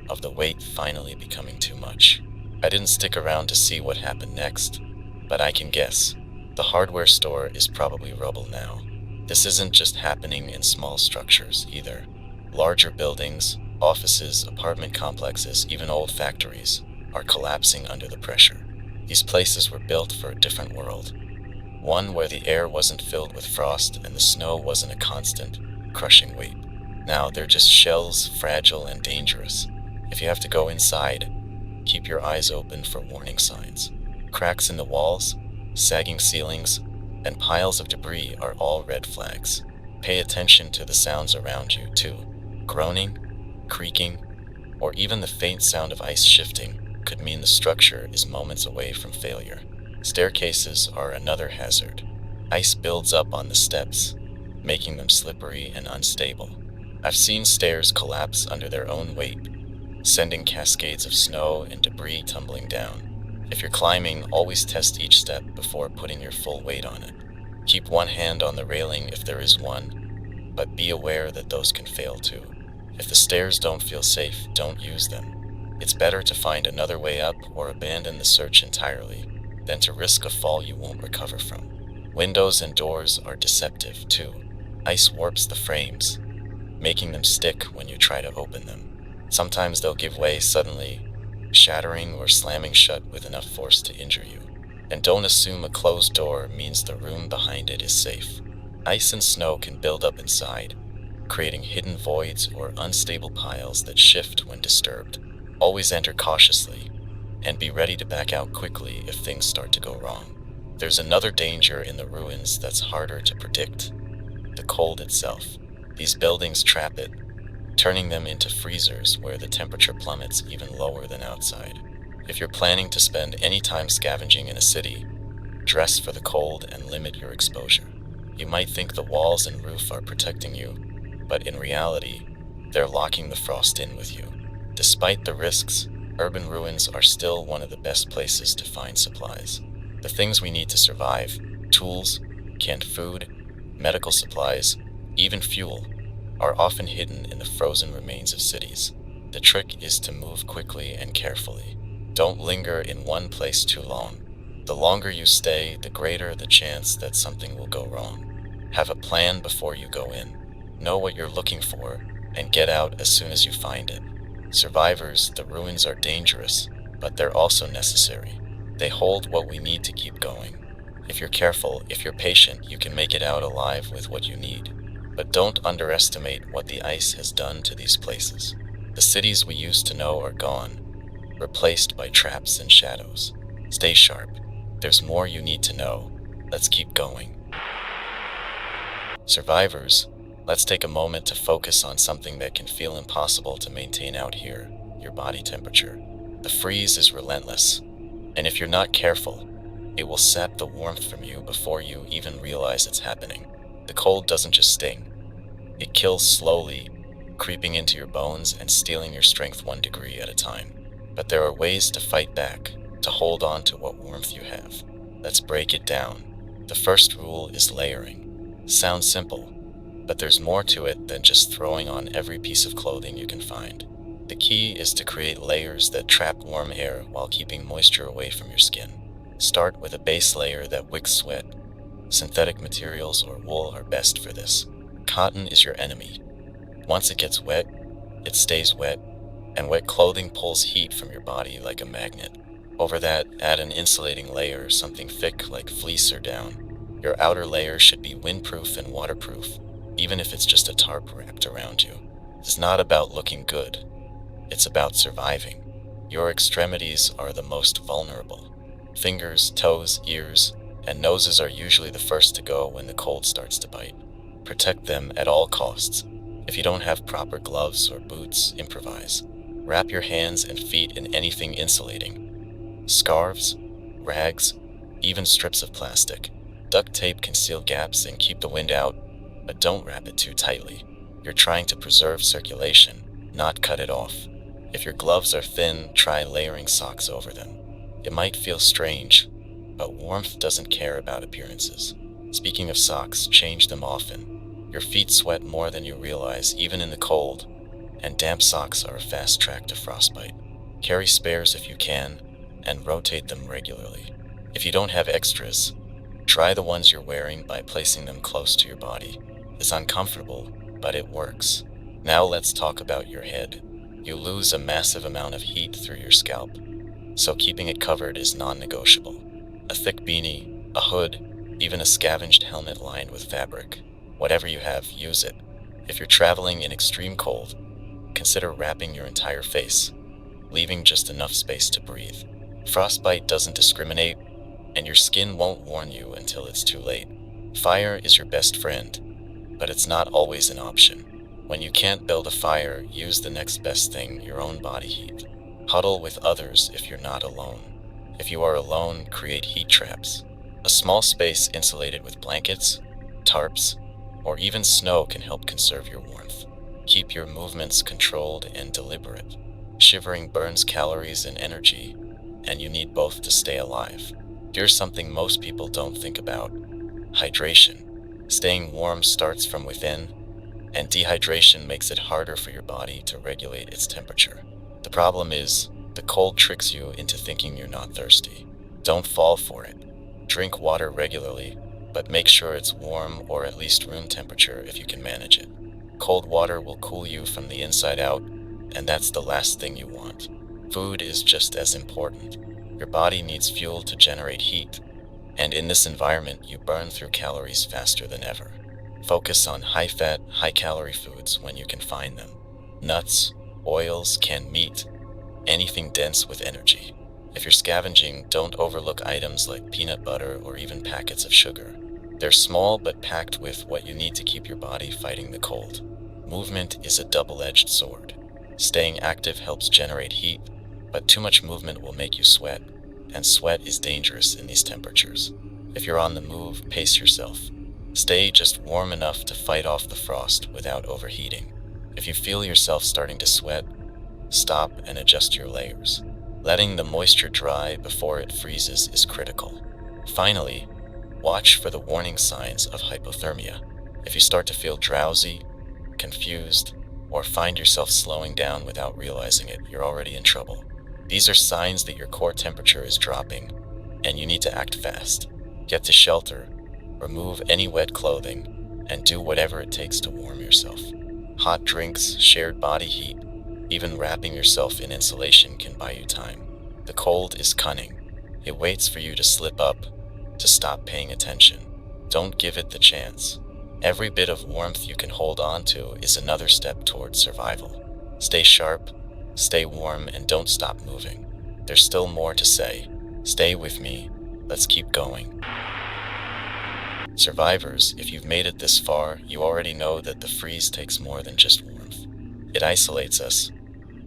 of the weight finally becoming too much. I didn't stick around to see what happened next, but I can guess. The hardware store is probably rubble now. This isn't just happening in small structures either. Larger buildings, offices, apartment complexes, even old factories are collapsing under the pressure. These places were built for a different world. One where the air wasn't filled with frost and the snow wasn't a constant, crushing weight. Now they're just shells, fragile and dangerous. If you have to go inside, keep your eyes open for warning signs. Cracks in the walls, sagging ceilings, and piles of debris are all red flags. Pay attention to the sounds around you, too. Groaning, creaking, or even the faint sound of ice shifting could mean the structure is moments away from failure. Staircases are another hazard. Ice builds up on the steps, making them slippery and unstable. I've seen stairs collapse under their own weight, sending cascades of snow and debris tumbling down. If you're climbing, always test each step before putting your full weight on it. Keep one hand on the railing if there is one, but be aware that those can fail too. If the stairs don't feel safe, don't use them. It's better to find another way up or abandon the search entirely than to risk a fall you won't recover from. Windows and doors are deceptive too. Ice warps the frames, making them stick when you try to open them. Sometimes they'll give way suddenly, shattering or slamming shut with enough force to injure you. And don't assume a closed door means the room behind it is safe. Ice and snow can build up inside, creating hidden voids or unstable piles that shift when disturbed. Always enter cautiously, and be ready to back out quickly if things start to go wrong. There's another danger in the ruins that's harder to predict: the cold itself. These buildings trap it, turning them into freezers where the temperature plummets even lower than outside. If you're planning to spend any time scavenging in a city, dress for the cold and limit your exposure. You might think the walls and roof are protecting you, but in reality, they're locking the frost in with you. Despite the risks, urban ruins are still one of the best places to find supplies. The things we need to survive, tools, canned food, medical supplies, even fuel, are often hidden in the frozen remains of cities. The trick is to move quickly and carefully. Don't linger in one place too long. The longer you stay, the greater the chance that something will go wrong. Have a plan before you go in. Know what you're looking for, and get out as soon as you find it. Survivors, the ruins are dangerous, but they're also necessary. They hold what we need to keep going. If you're careful, if you're patient, you can make it out alive with what you need. But don't underestimate what the ice has done to these places. The cities we used to know are gone, replaced by traps and shadows. Stay sharp. There's more you need to know. Let's keep going. Survivors, let's take a moment to focus on something that can feel impossible to maintain out here, your body temperature. The freeze is relentless, and if you're not careful, it will sap the warmth from you before you even realize it's happening. The cold doesn't just sting. It kills slowly, creeping into your bones and stealing your strength 1 degree at a time. But there are ways to fight back, to hold on to what warmth you have. Let's break it down. The first rule is layering. Sounds simple, but there's more to it than just throwing on every piece of clothing you can find. The key is to create layers that trap warm air while keeping moisture away from your skin. Start with a base layer that wicks sweat. Synthetic materials or wool are best for this. Cotton is your enemy. Once it gets wet, it stays wet, and wet clothing pulls heat from your body like a magnet. Over that, add an insulating layer, something thick like fleece or down. Your outer layer should be windproof and waterproof, even if it's just a tarp wrapped around you. It's not about looking good. It's about surviving. Your extremities are the most vulnerable. Fingers, toes, ears, and noses are usually the first to go when the cold starts to bite. Protect them at all costs. If you don't have proper gloves or boots, improvise. Wrap your hands and feet in anything insulating. Scarves, rags, even strips of plastic. Duct tape can seal gaps and keep the wind out, but don't wrap it too tightly. You're trying to preserve circulation, not cut it off. If your gloves are thin, try layering socks over them. It might feel strange, but warmth doesn't care about appearances. Speaking of socks, change them often. Your feet sweat more than you realize, even in the cold, and damp socks are a fast track to frostbite. Carry spares if you can, and rotate them regularly. If you don't have extras, try the ones you're wearing by placing them close to your body. It's uncomfortable, but it works. Now let's talk about your head. You lose a massive amount of heat through your scalp, so keeping it covered is non-negotiable. A thick beanie, a hood, even a scavenged helmet lined with fabric. Whatever you have, use it. If you're traveling in extreme cold, consider wrapping your entire face, leaving just enough space to breathe. Frostbite doesn't discriminate, and your skin won't warn you until it's too late. Fire is your best friend, but it's not always an option. When you can't build a fire, use the next best thing, your own body heat. Huddle with others if you're not alone. If you are alone, create heat traps. A small space insulated with blankets, tarps, or even snow can help conserve your warmth. Keep your movements controlled and deliberate. Shivering burns calories and energy, and you need both to stay alive. Here's something most people don't think about: hydration. Staying warm starts from within, and dehydration makes it harder for your body to regulate its temperature. The problem is, the cold tricks you into thinking you're not thirsty. Don't fall for it. Drink water regularly, but make sure it's warm or at least room temperature if you can manage it. Cold water will cool you from the inside out, and that's the last thing you want. Food is just as important. Your body needs fuel to generate heat, and in this environment, you burn through calories faster than ever. Focus on high-fat, high-calorie foods when you can find them. Nuts, oils, canned meat, anything dense with energy. If you're scavenging, don't overlook items like peanut butter or even packets of sugar. They're small but packed with what you need to keep your body fighting the cold. Movement is a double-edged sword. Staying active helps generate heat, but too much movement will make you sweat, and sweat is dangerous in these temperatures. If you're on the move, pace yourself. Stay just warm enough to fight off the frost without overheating. If you feel yourself starting to sweat, stop and adjust your layers. Letting the moisture dry before it freezes is critical. Finally, watch for the warning signs of hypothermia. If you start to feel drowsy, confused, or find yourself slowing down without realizing it, you're already in trouble. These are signs that your core temperature is dropping, and you need to act fast. Get to shelter, remove any wet clothing, and do whatever it takes to warm yourself. Hot drinks, shared body heat, even wrapping yourself in insulation can buy you time. The cold is cunning. It waits for you to slip up, to stop paying attention. Don't give it the chance. Every bit of warmth you can hold on to is another step towards survival. Stay sharp, stay warm, and don't stop moving. There's still more to say. Stay with me. Let's keep going. Survivors, if you've made it this far, you already know that the freeze takes more than just warmth. It isolates us,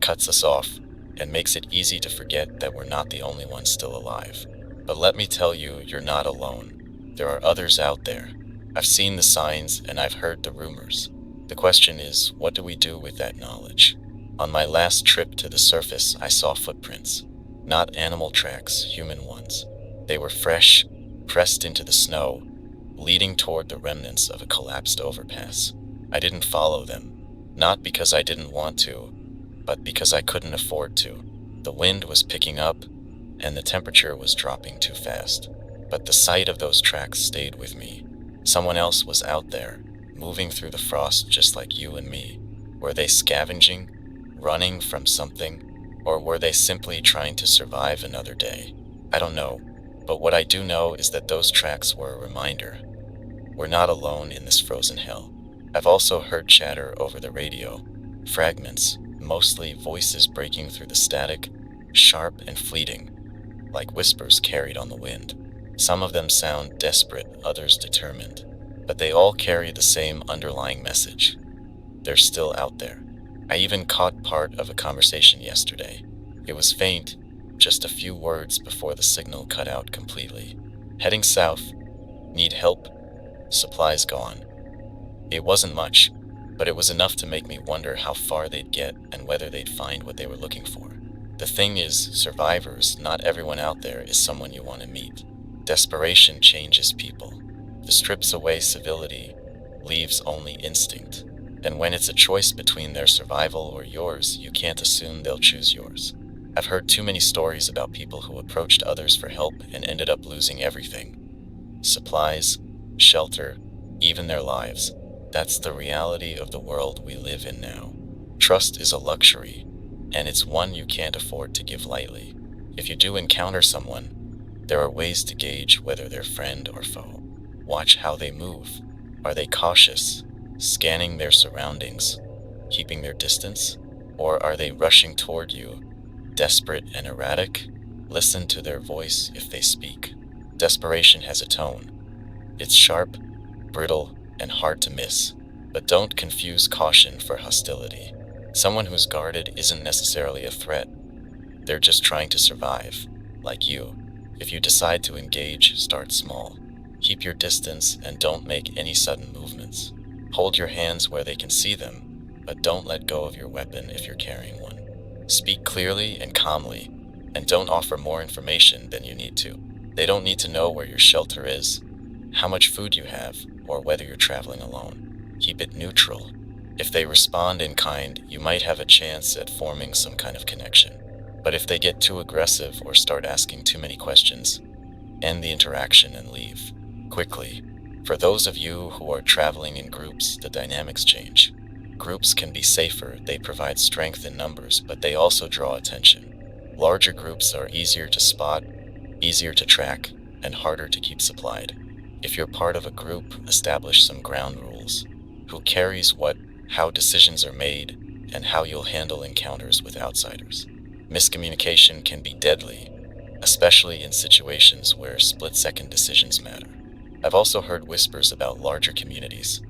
cuts us off, and makes it easy to forget that we're not the only ones still alive. But let me tell you, you're not alone. There are others out there. I've seen the signs and I've heard the rumors. The question is, what do we do with that knowledge? On my last trip to the surface, I saw footprints. Not animal tracks, human ones. They were fresh, pressed into the snow, leading toward the remnants of a collapsed overpass. I didn't follow them, not because I didn't want to, but because I couldn't afford to. The wind was picking up, and the temperature was dropping too fast. But the sight of those tracks stayed with me. Someone else was out there, moving through the frost just like you and me. Were they scavenging, running from something, or were they simply trying to survive another day? I don't know, but what I do know is that those tracks were a reminder. We're not alone in this frozen hell. I've also heard chatter over the radio, fragments, mostly voices breaking through the static, sharp and fleeting, like whispers carried on the wind. Some of them sound desperate, others determined, but they all carry the same underlying message. They're still out there. I even caught part of a conversation yesterday. It was faint, just a few words before the signal cut out completely. Heading south, need help, supplies gone. It wasn't much, but it was enough to make me wonder how far they'd get and whether they'd find what they were looking for. The thing is, survivors, not everyone out there is someone you want to meet. Desperation changes people. It strips away civility, leaves only instinct. And when it's a choice between their survival or yours, you can't assume they'll choose yours. I've heard too many stories about people who approached others for help and ended up losing everything. Supplies, shelter, even their lives. That's the reality of the world we live in now. Trust is a luxury, and it's one you can't afford to give lightly. If you do encounter someone, there are ways to gauge whether they're friend or foe. Watch how they move. Are they cautious, scanning their surroundings, keeping their distance? Or are they rushing toward you, desperate and erratic? Listen to their voice if they speak. Desperation has a tone. It's sharp, brittle, and hard to miss. But don't confuse caution for hostility. Someone who's guarded isn't necessarily a threat. They're just trying to survive, like you. If you decide to engage, start small. Keep your distance and don't make any sudden movements. Hold your hands where they can see them, but don't let go of your weapon if you're carrying one. Speak clearly and calmly, and don't offer more information than you need to. They don't need to know where your shelter is, how much food you have, or whether you're traveling alone. Keep it neutral. If they respond in kind, you might have a chance at forming some kind of connection. But if they get too aggressive or start asking too many questions, end the interaction and leave quickly. For those of you who are traveling in groups, the dynamics change. Groups can be safer, they provide strength in numbers, but they also draw attention. Larger groups are easier to spot, easier to track, and harder to keep supplied. If you're part of a group, establish some ground rules. Who carries what, how decisions are made, and how you'll handle encounters with outsiders. Miscommunication can be deadly, especially in situations where split-second decisions matter. I've also heard whispers about larger communities,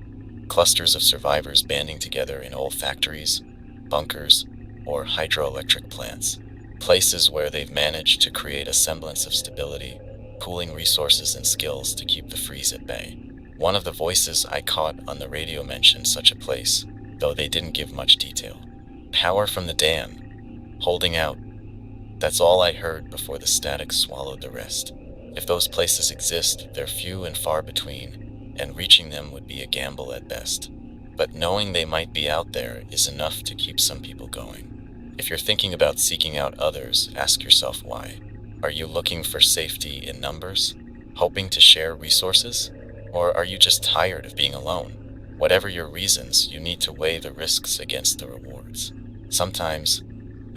Clusters of survivors banding together in old factories, bunkers, or hydroelectric plants. Places where they've managed to create a semblance of stability, pooling resources and skills to keep the freeze at bay. One of the voices I caught on the radio mentioned such a place, though they didn't give much detail. Power from the dam, holding out. That's all I heard before the static swallowed the rest. If those places exist, they're few and far between, and reaching them would be a gamble at best. But knowing they might be out there is enough to keep some people going. If you're thinking about seeking out others, ask yourself why. Are you looking for safety in numbers? Hoping to share resources? Or are you just tired of being alone? Whatever your reasons, you need to weigh the risks against the rewards. Sometimes,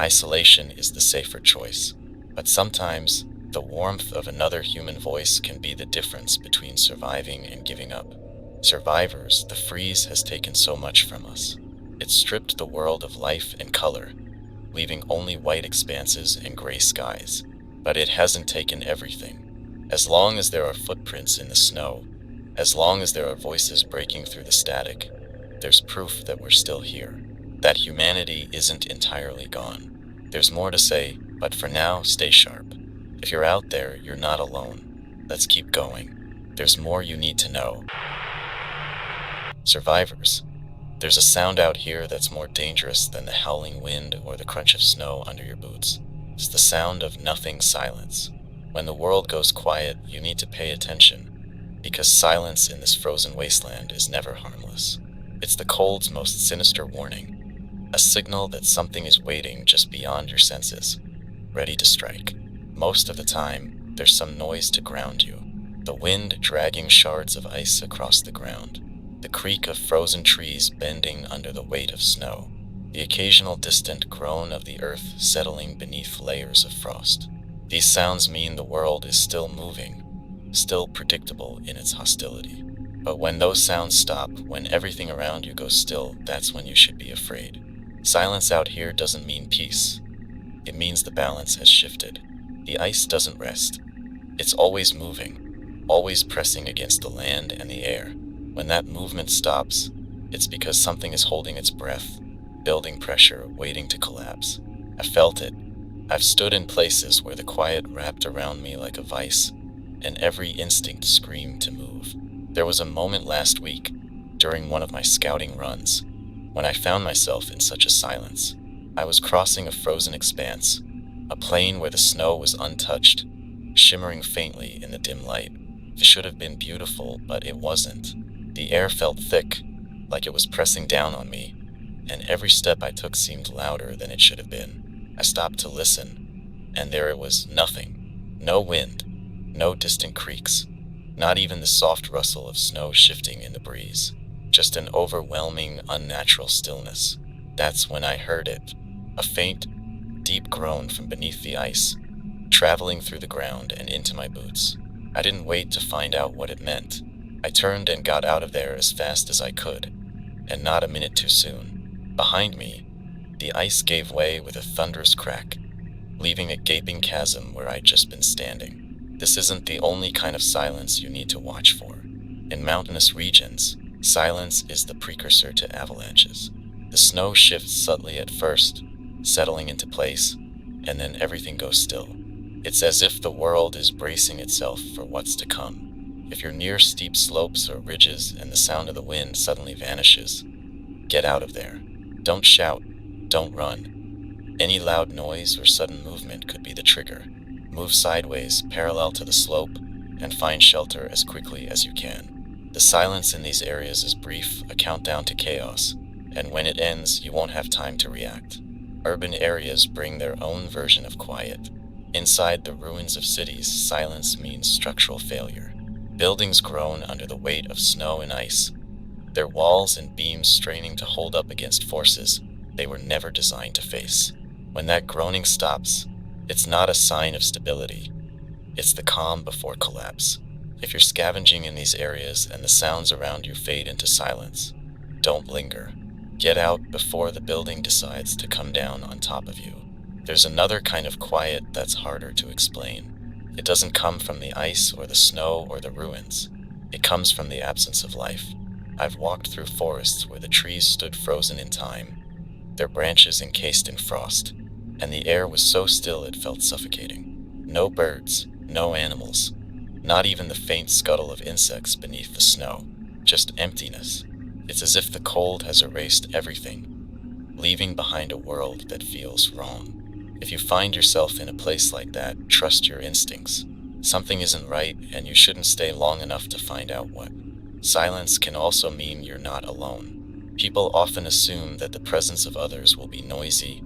isolation is the safer choice, but sometimes the warmth of another human voice can be the difference between surviving and giving up. Survivors, the freeze has taken so much from us. It stripped the world of life and color, leaving only white expanses and gray skies. But it hasn't taken everything. As long as there are footprints in the snow, as long as there are voices breaking through the static, there's proof that we're still here, that humanity isn't entirely gone. There's more to say, but for now, stay sharp. If you're out there, you're not alone. Let's keep going. There's more you need to know. Survivors. There's a sound out here that's more dangerous than the howling wind or the crunch of snow under your boots. It's the sound of nothing silence. When the world goes quiet, you need to pay attention, because silence in this frozen wasteland is never harmless. It's the cold's most sinister warning, a signal that something is waiting just beyond your senses, ready to strike. Most of the time, there's some noise to ground you. The wind dragging shards of ice across the ground, the creak of frozen trees bending under the weight of snow, the occasional distant groan of the earth settling beneath layers of frost. These sounds mean the world is still moving, still predictable in its hostility. But when those sounds stop, when everything around you goes still, that's when you should be afraid. Silence out here doesn't mean peace. It means the balance has shifted. The ice doesn't rest. It's always moving, always pressing against the land and the air. When that movement stops, it's because something is holding its breath, building pressure, waiting to collapse. I felt it. I've stood in places where the quiet wrapped around me like a vice, and every instinct screamed to move. There was a moment last week, during one of my scouting runs, when I found myself in such a silence. I was crossing a frozen expanse, a plain where the snow was untouched, shimmering faintly in the dim light. It should have been beautiful, but it wasn't. The air felt thick, like it was pressing down on me, and every step I took seemed louder than it should have been. I stopped to listen, and there it was, nothing. No wind, no distant creaks, not even the soft rustle of snow shifting in the breeze. Just an overwhelming, unnatural stillness. That's when I heard it. A faint, deep groan from beneath the ice, traveling through the ground and into my boots. I didn't wait to find out what it meant. I turned and got out of there as fast as I could, and not a minute too soon. Behind me, the ice gave way with a thunderous crack, leaving a gaping chasm where I'd just been standing. This isn't the only kind of silence you need to watch for. In mountainous regions, silence is the precursor to avalanches. The snow shifts subtly at first, settling into place, and then everything goes still. It's as if the world is bracing itself for what's to come. If you're near steep slopes or ridges and the sound of the wind suddenly vanishes, get out of there. Don't shout, don't run. Any loud noise or sudden movement could be the trigger. Move sideways, parallel to the slope, and find shelter as quickly as you can. The silence in these areas is brief, a countdown to chaos, and when it ends, you won't have time to react. Urban areas bring their own version of quiet. Inside the ruins of cities, silence means structural failure. Buildings groan under the weight of snow and ice, their walls and beams straining to hold up against forces they were never designed to face. When that groaning stops, it's not a sign of stability. It's the calm before collapse. If you're scavenging in these areas and the sounds around you fade into silence, don't linger. Get out before the building decides to come down on top of you. There's another kind of quiet that's harder to explain. It doesn't come from the ice or the snow or the ruins. It comes from the absence of life. I've walked through forests where the trees stood frozen in time, their branches encased in frost, and the air was so still it felt suffocating. No birds, no animals, not even the faint scuttle of insects beneath the snow, just emptiness. It's as if the cold has erased everything, leaving behind a world that feels wrong. If you find yourself in a place like that, trust your instincts. Something isn't right, and you shouldn't stay long enough to find out what. Silence can also mean you're not alone. People often assume that the presence of others will be noisy,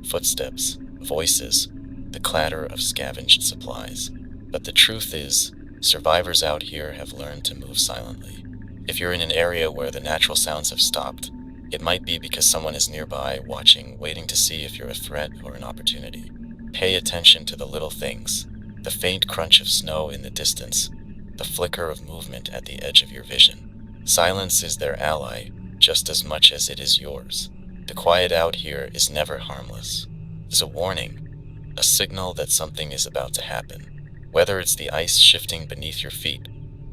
footsteps, voices, the clatter of scavenged supplies. But the truth is, survivors out here have learned to move silently. If you're in an area where the natural sounds have stopped, it might be because someone is nearby, watching, waiting to see if you're a threat or an opportunity. Pay attention to the little things, the faint crunch of snow in the distance, the flicker of movement at the edge of your vision. Silence is their ally, just as much as it is yours. The quiet out here is never harmless. It's a warning, a signal that something is about to happen. Whether it's the ice shifting beneath your feet,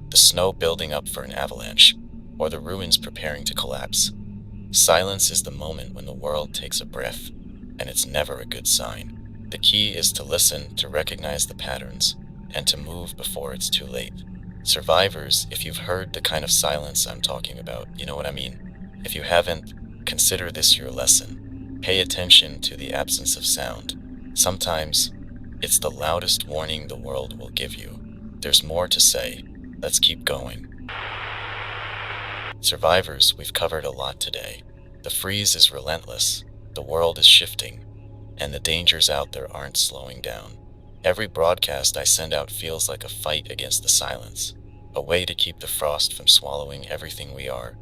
the snow building up for an avalanche, or the ruins preparing to collapse, silence is the moment when the world takes a breath, and it's never a good sign. The key is to listen, to recognize the patterns, and to move before it's too late. Survivors, if you've heard the kind of silence I'm talking about, you know what I mean. If you haven't, consider this your lesson. Pay attention to the absence of sound. Sometimes, it's the loudest warning the world will give you. There's more to say. Let's keep going. Survivors, we've covered a lot today. The freeze is relentless, the world is shifting, and the dangers out there aren't slowing down. Every broadcast I send out feels like a fight against the silence, a way to keep the frost from swallowing everything we are,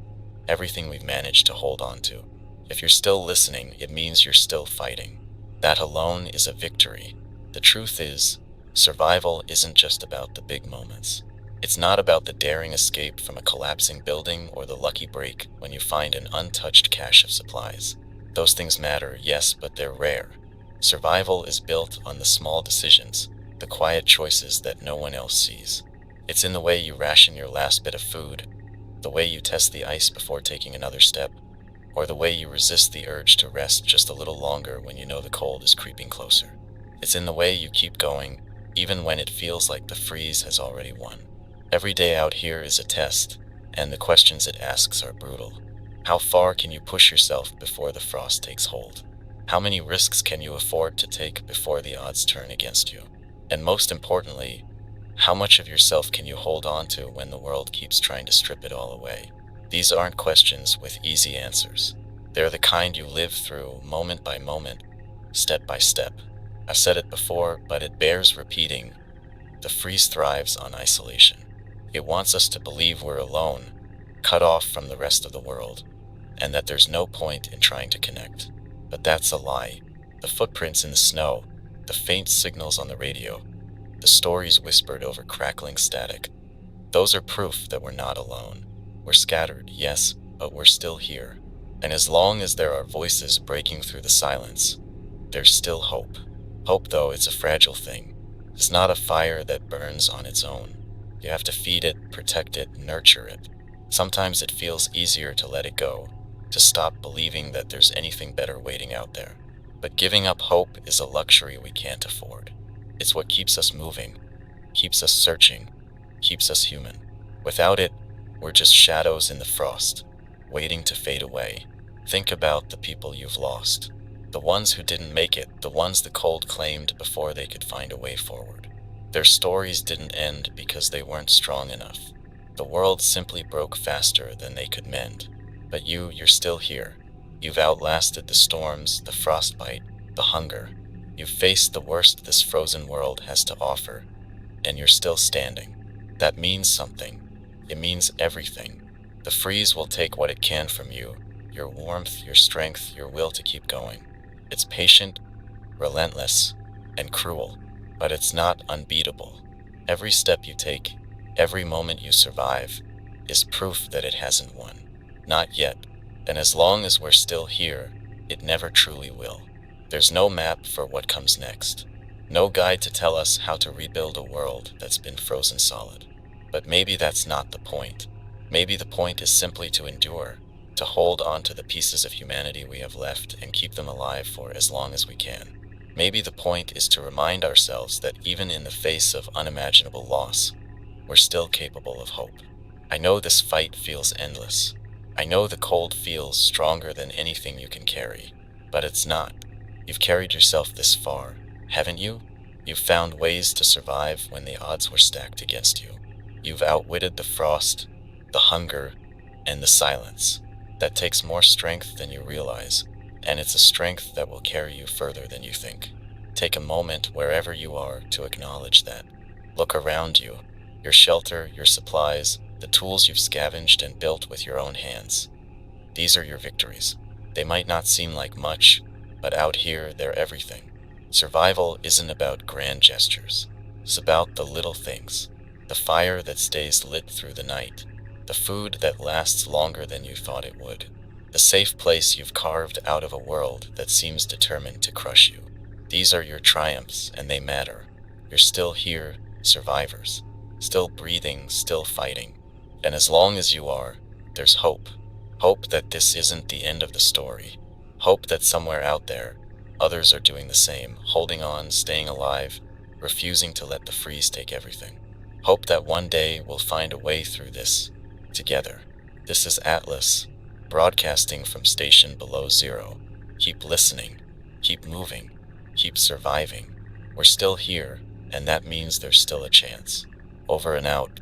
everything we've managed to hold on to. If you're still listening, it means you're still fighting. That alone is a victory. The truth is, survival isn't just about the big moments. It's not about the daring escape from a collapsing building or the lucky break when you find an untouched cache of supplies. Those things matter, yes, but they're rare. Survival is built on the small decisions, the quiet choices that no one else sees. It's in the way you ration your last bit of food, the way you test the ice before taking another step, or the way you resist the urge to rest just a little longer when you know the cold is creeping closer. It's in the way you keep going, even when it feels like the freeze has already won. Every day out here is a test, and the questions it asks are brutal. How far can you push yourself before the frost takes hold? How many risks can you afford to take before the odds turn against you? And most importantly, how much of yourself can you hold on to when the world keeps trying to strip it all away? These aren't questions with easy answers. They're the kind you live through moment by moment, step by step. I've said it before, but it bears repeating. The freeze thrives on isolation. It wants us to believe we're alone, cut off from the rest of the world, and that there's no point in trying to connect. But that's a lie. The footprints in the snow, the faint signals on the radio, the stories whispered over crackling static, those are proof that we're not alone. We're scattered, yes, but we're still here. And as long as there are voices breaking through the silence, there's still hope. Hope, though, it's a fragile thing. It's not a fire that burns on its own. You have to feed it, protect it, nurture it. Sometimes it feels easier to let it go, to stop believing that there's anything better waiting out there. But giving up hope is a luxury we can't afford. It's what keeps us moving, keeps us searching, keeps us human. Without it, we're just shadows in the frost, waiting to fade away. Think about the people you've lost. The ones who didn't make it, the ones the cold claimed before they could find a way forward. Their stories didn't end because they weren't strong enough. The world simply broke faster than they could mend. But you're still here. You've outlasted the storms, the frostbite, the hunger. You've faced the worst this frozen world has to offer, and you're still standing. That means something. It means everything. The freeze will take what it can from you, your warmth, your strength, your will to keep going. It's patient, relentless, and cruel, but it's not unbeatable. Every step you take, every moment you survive, is proof that it hasn't won. Not yet, and as long as we're still here, it never truly will. There's no map for what comes next, no guide to tell us how to rebuild a world that's been frozen solid. But maybe that's not the point. Maybe the point is simply to endure, to hold on to the pieces of humanity we have left and keep them alive for as long as we can. Maybe the point is to remind ourselves that even in the face of unimaginable loss, we're still capable of hope. I know this fight feels endless. I know the cold feels stronger than anything you can carry, but it's not. You've carried yourself this far, haven't you? You've found ways to survive when the odds were stacked against you. You've outwitted the frost, the hunger, and the silence. That takes more strength than you realize, and it's a strength that will carry you further than you think. Take a moment wherever you are to acknowledge that. Look around you, your shelter, your supplies, the tools you've scavenged and built with your own hands. These are your victories. They might not seem like much, but out here, they're everything. Survival isn't about grand gestures. It's about the little things. The fire that stays lit through the night. The food that lasts longer than you thought it would. The safe place you've carved out of a world that seems determined to crush you. These are your triumphs, and they matter. You're still here, survivors. Still breathing, still fighting. And as long as you are, there's hope. Hope that this isn't the end of the story. Hope that somewhere out there, others are doing the same, holding on, staying alive, refusing to let the freeze take everything. Hope that one day we'll find a way through this, together. This is Atlas, broadcasting from Station Below Zero. Keep listening, keep moving, keep surviving. We're still here, and that means there's still a chance. Over and out.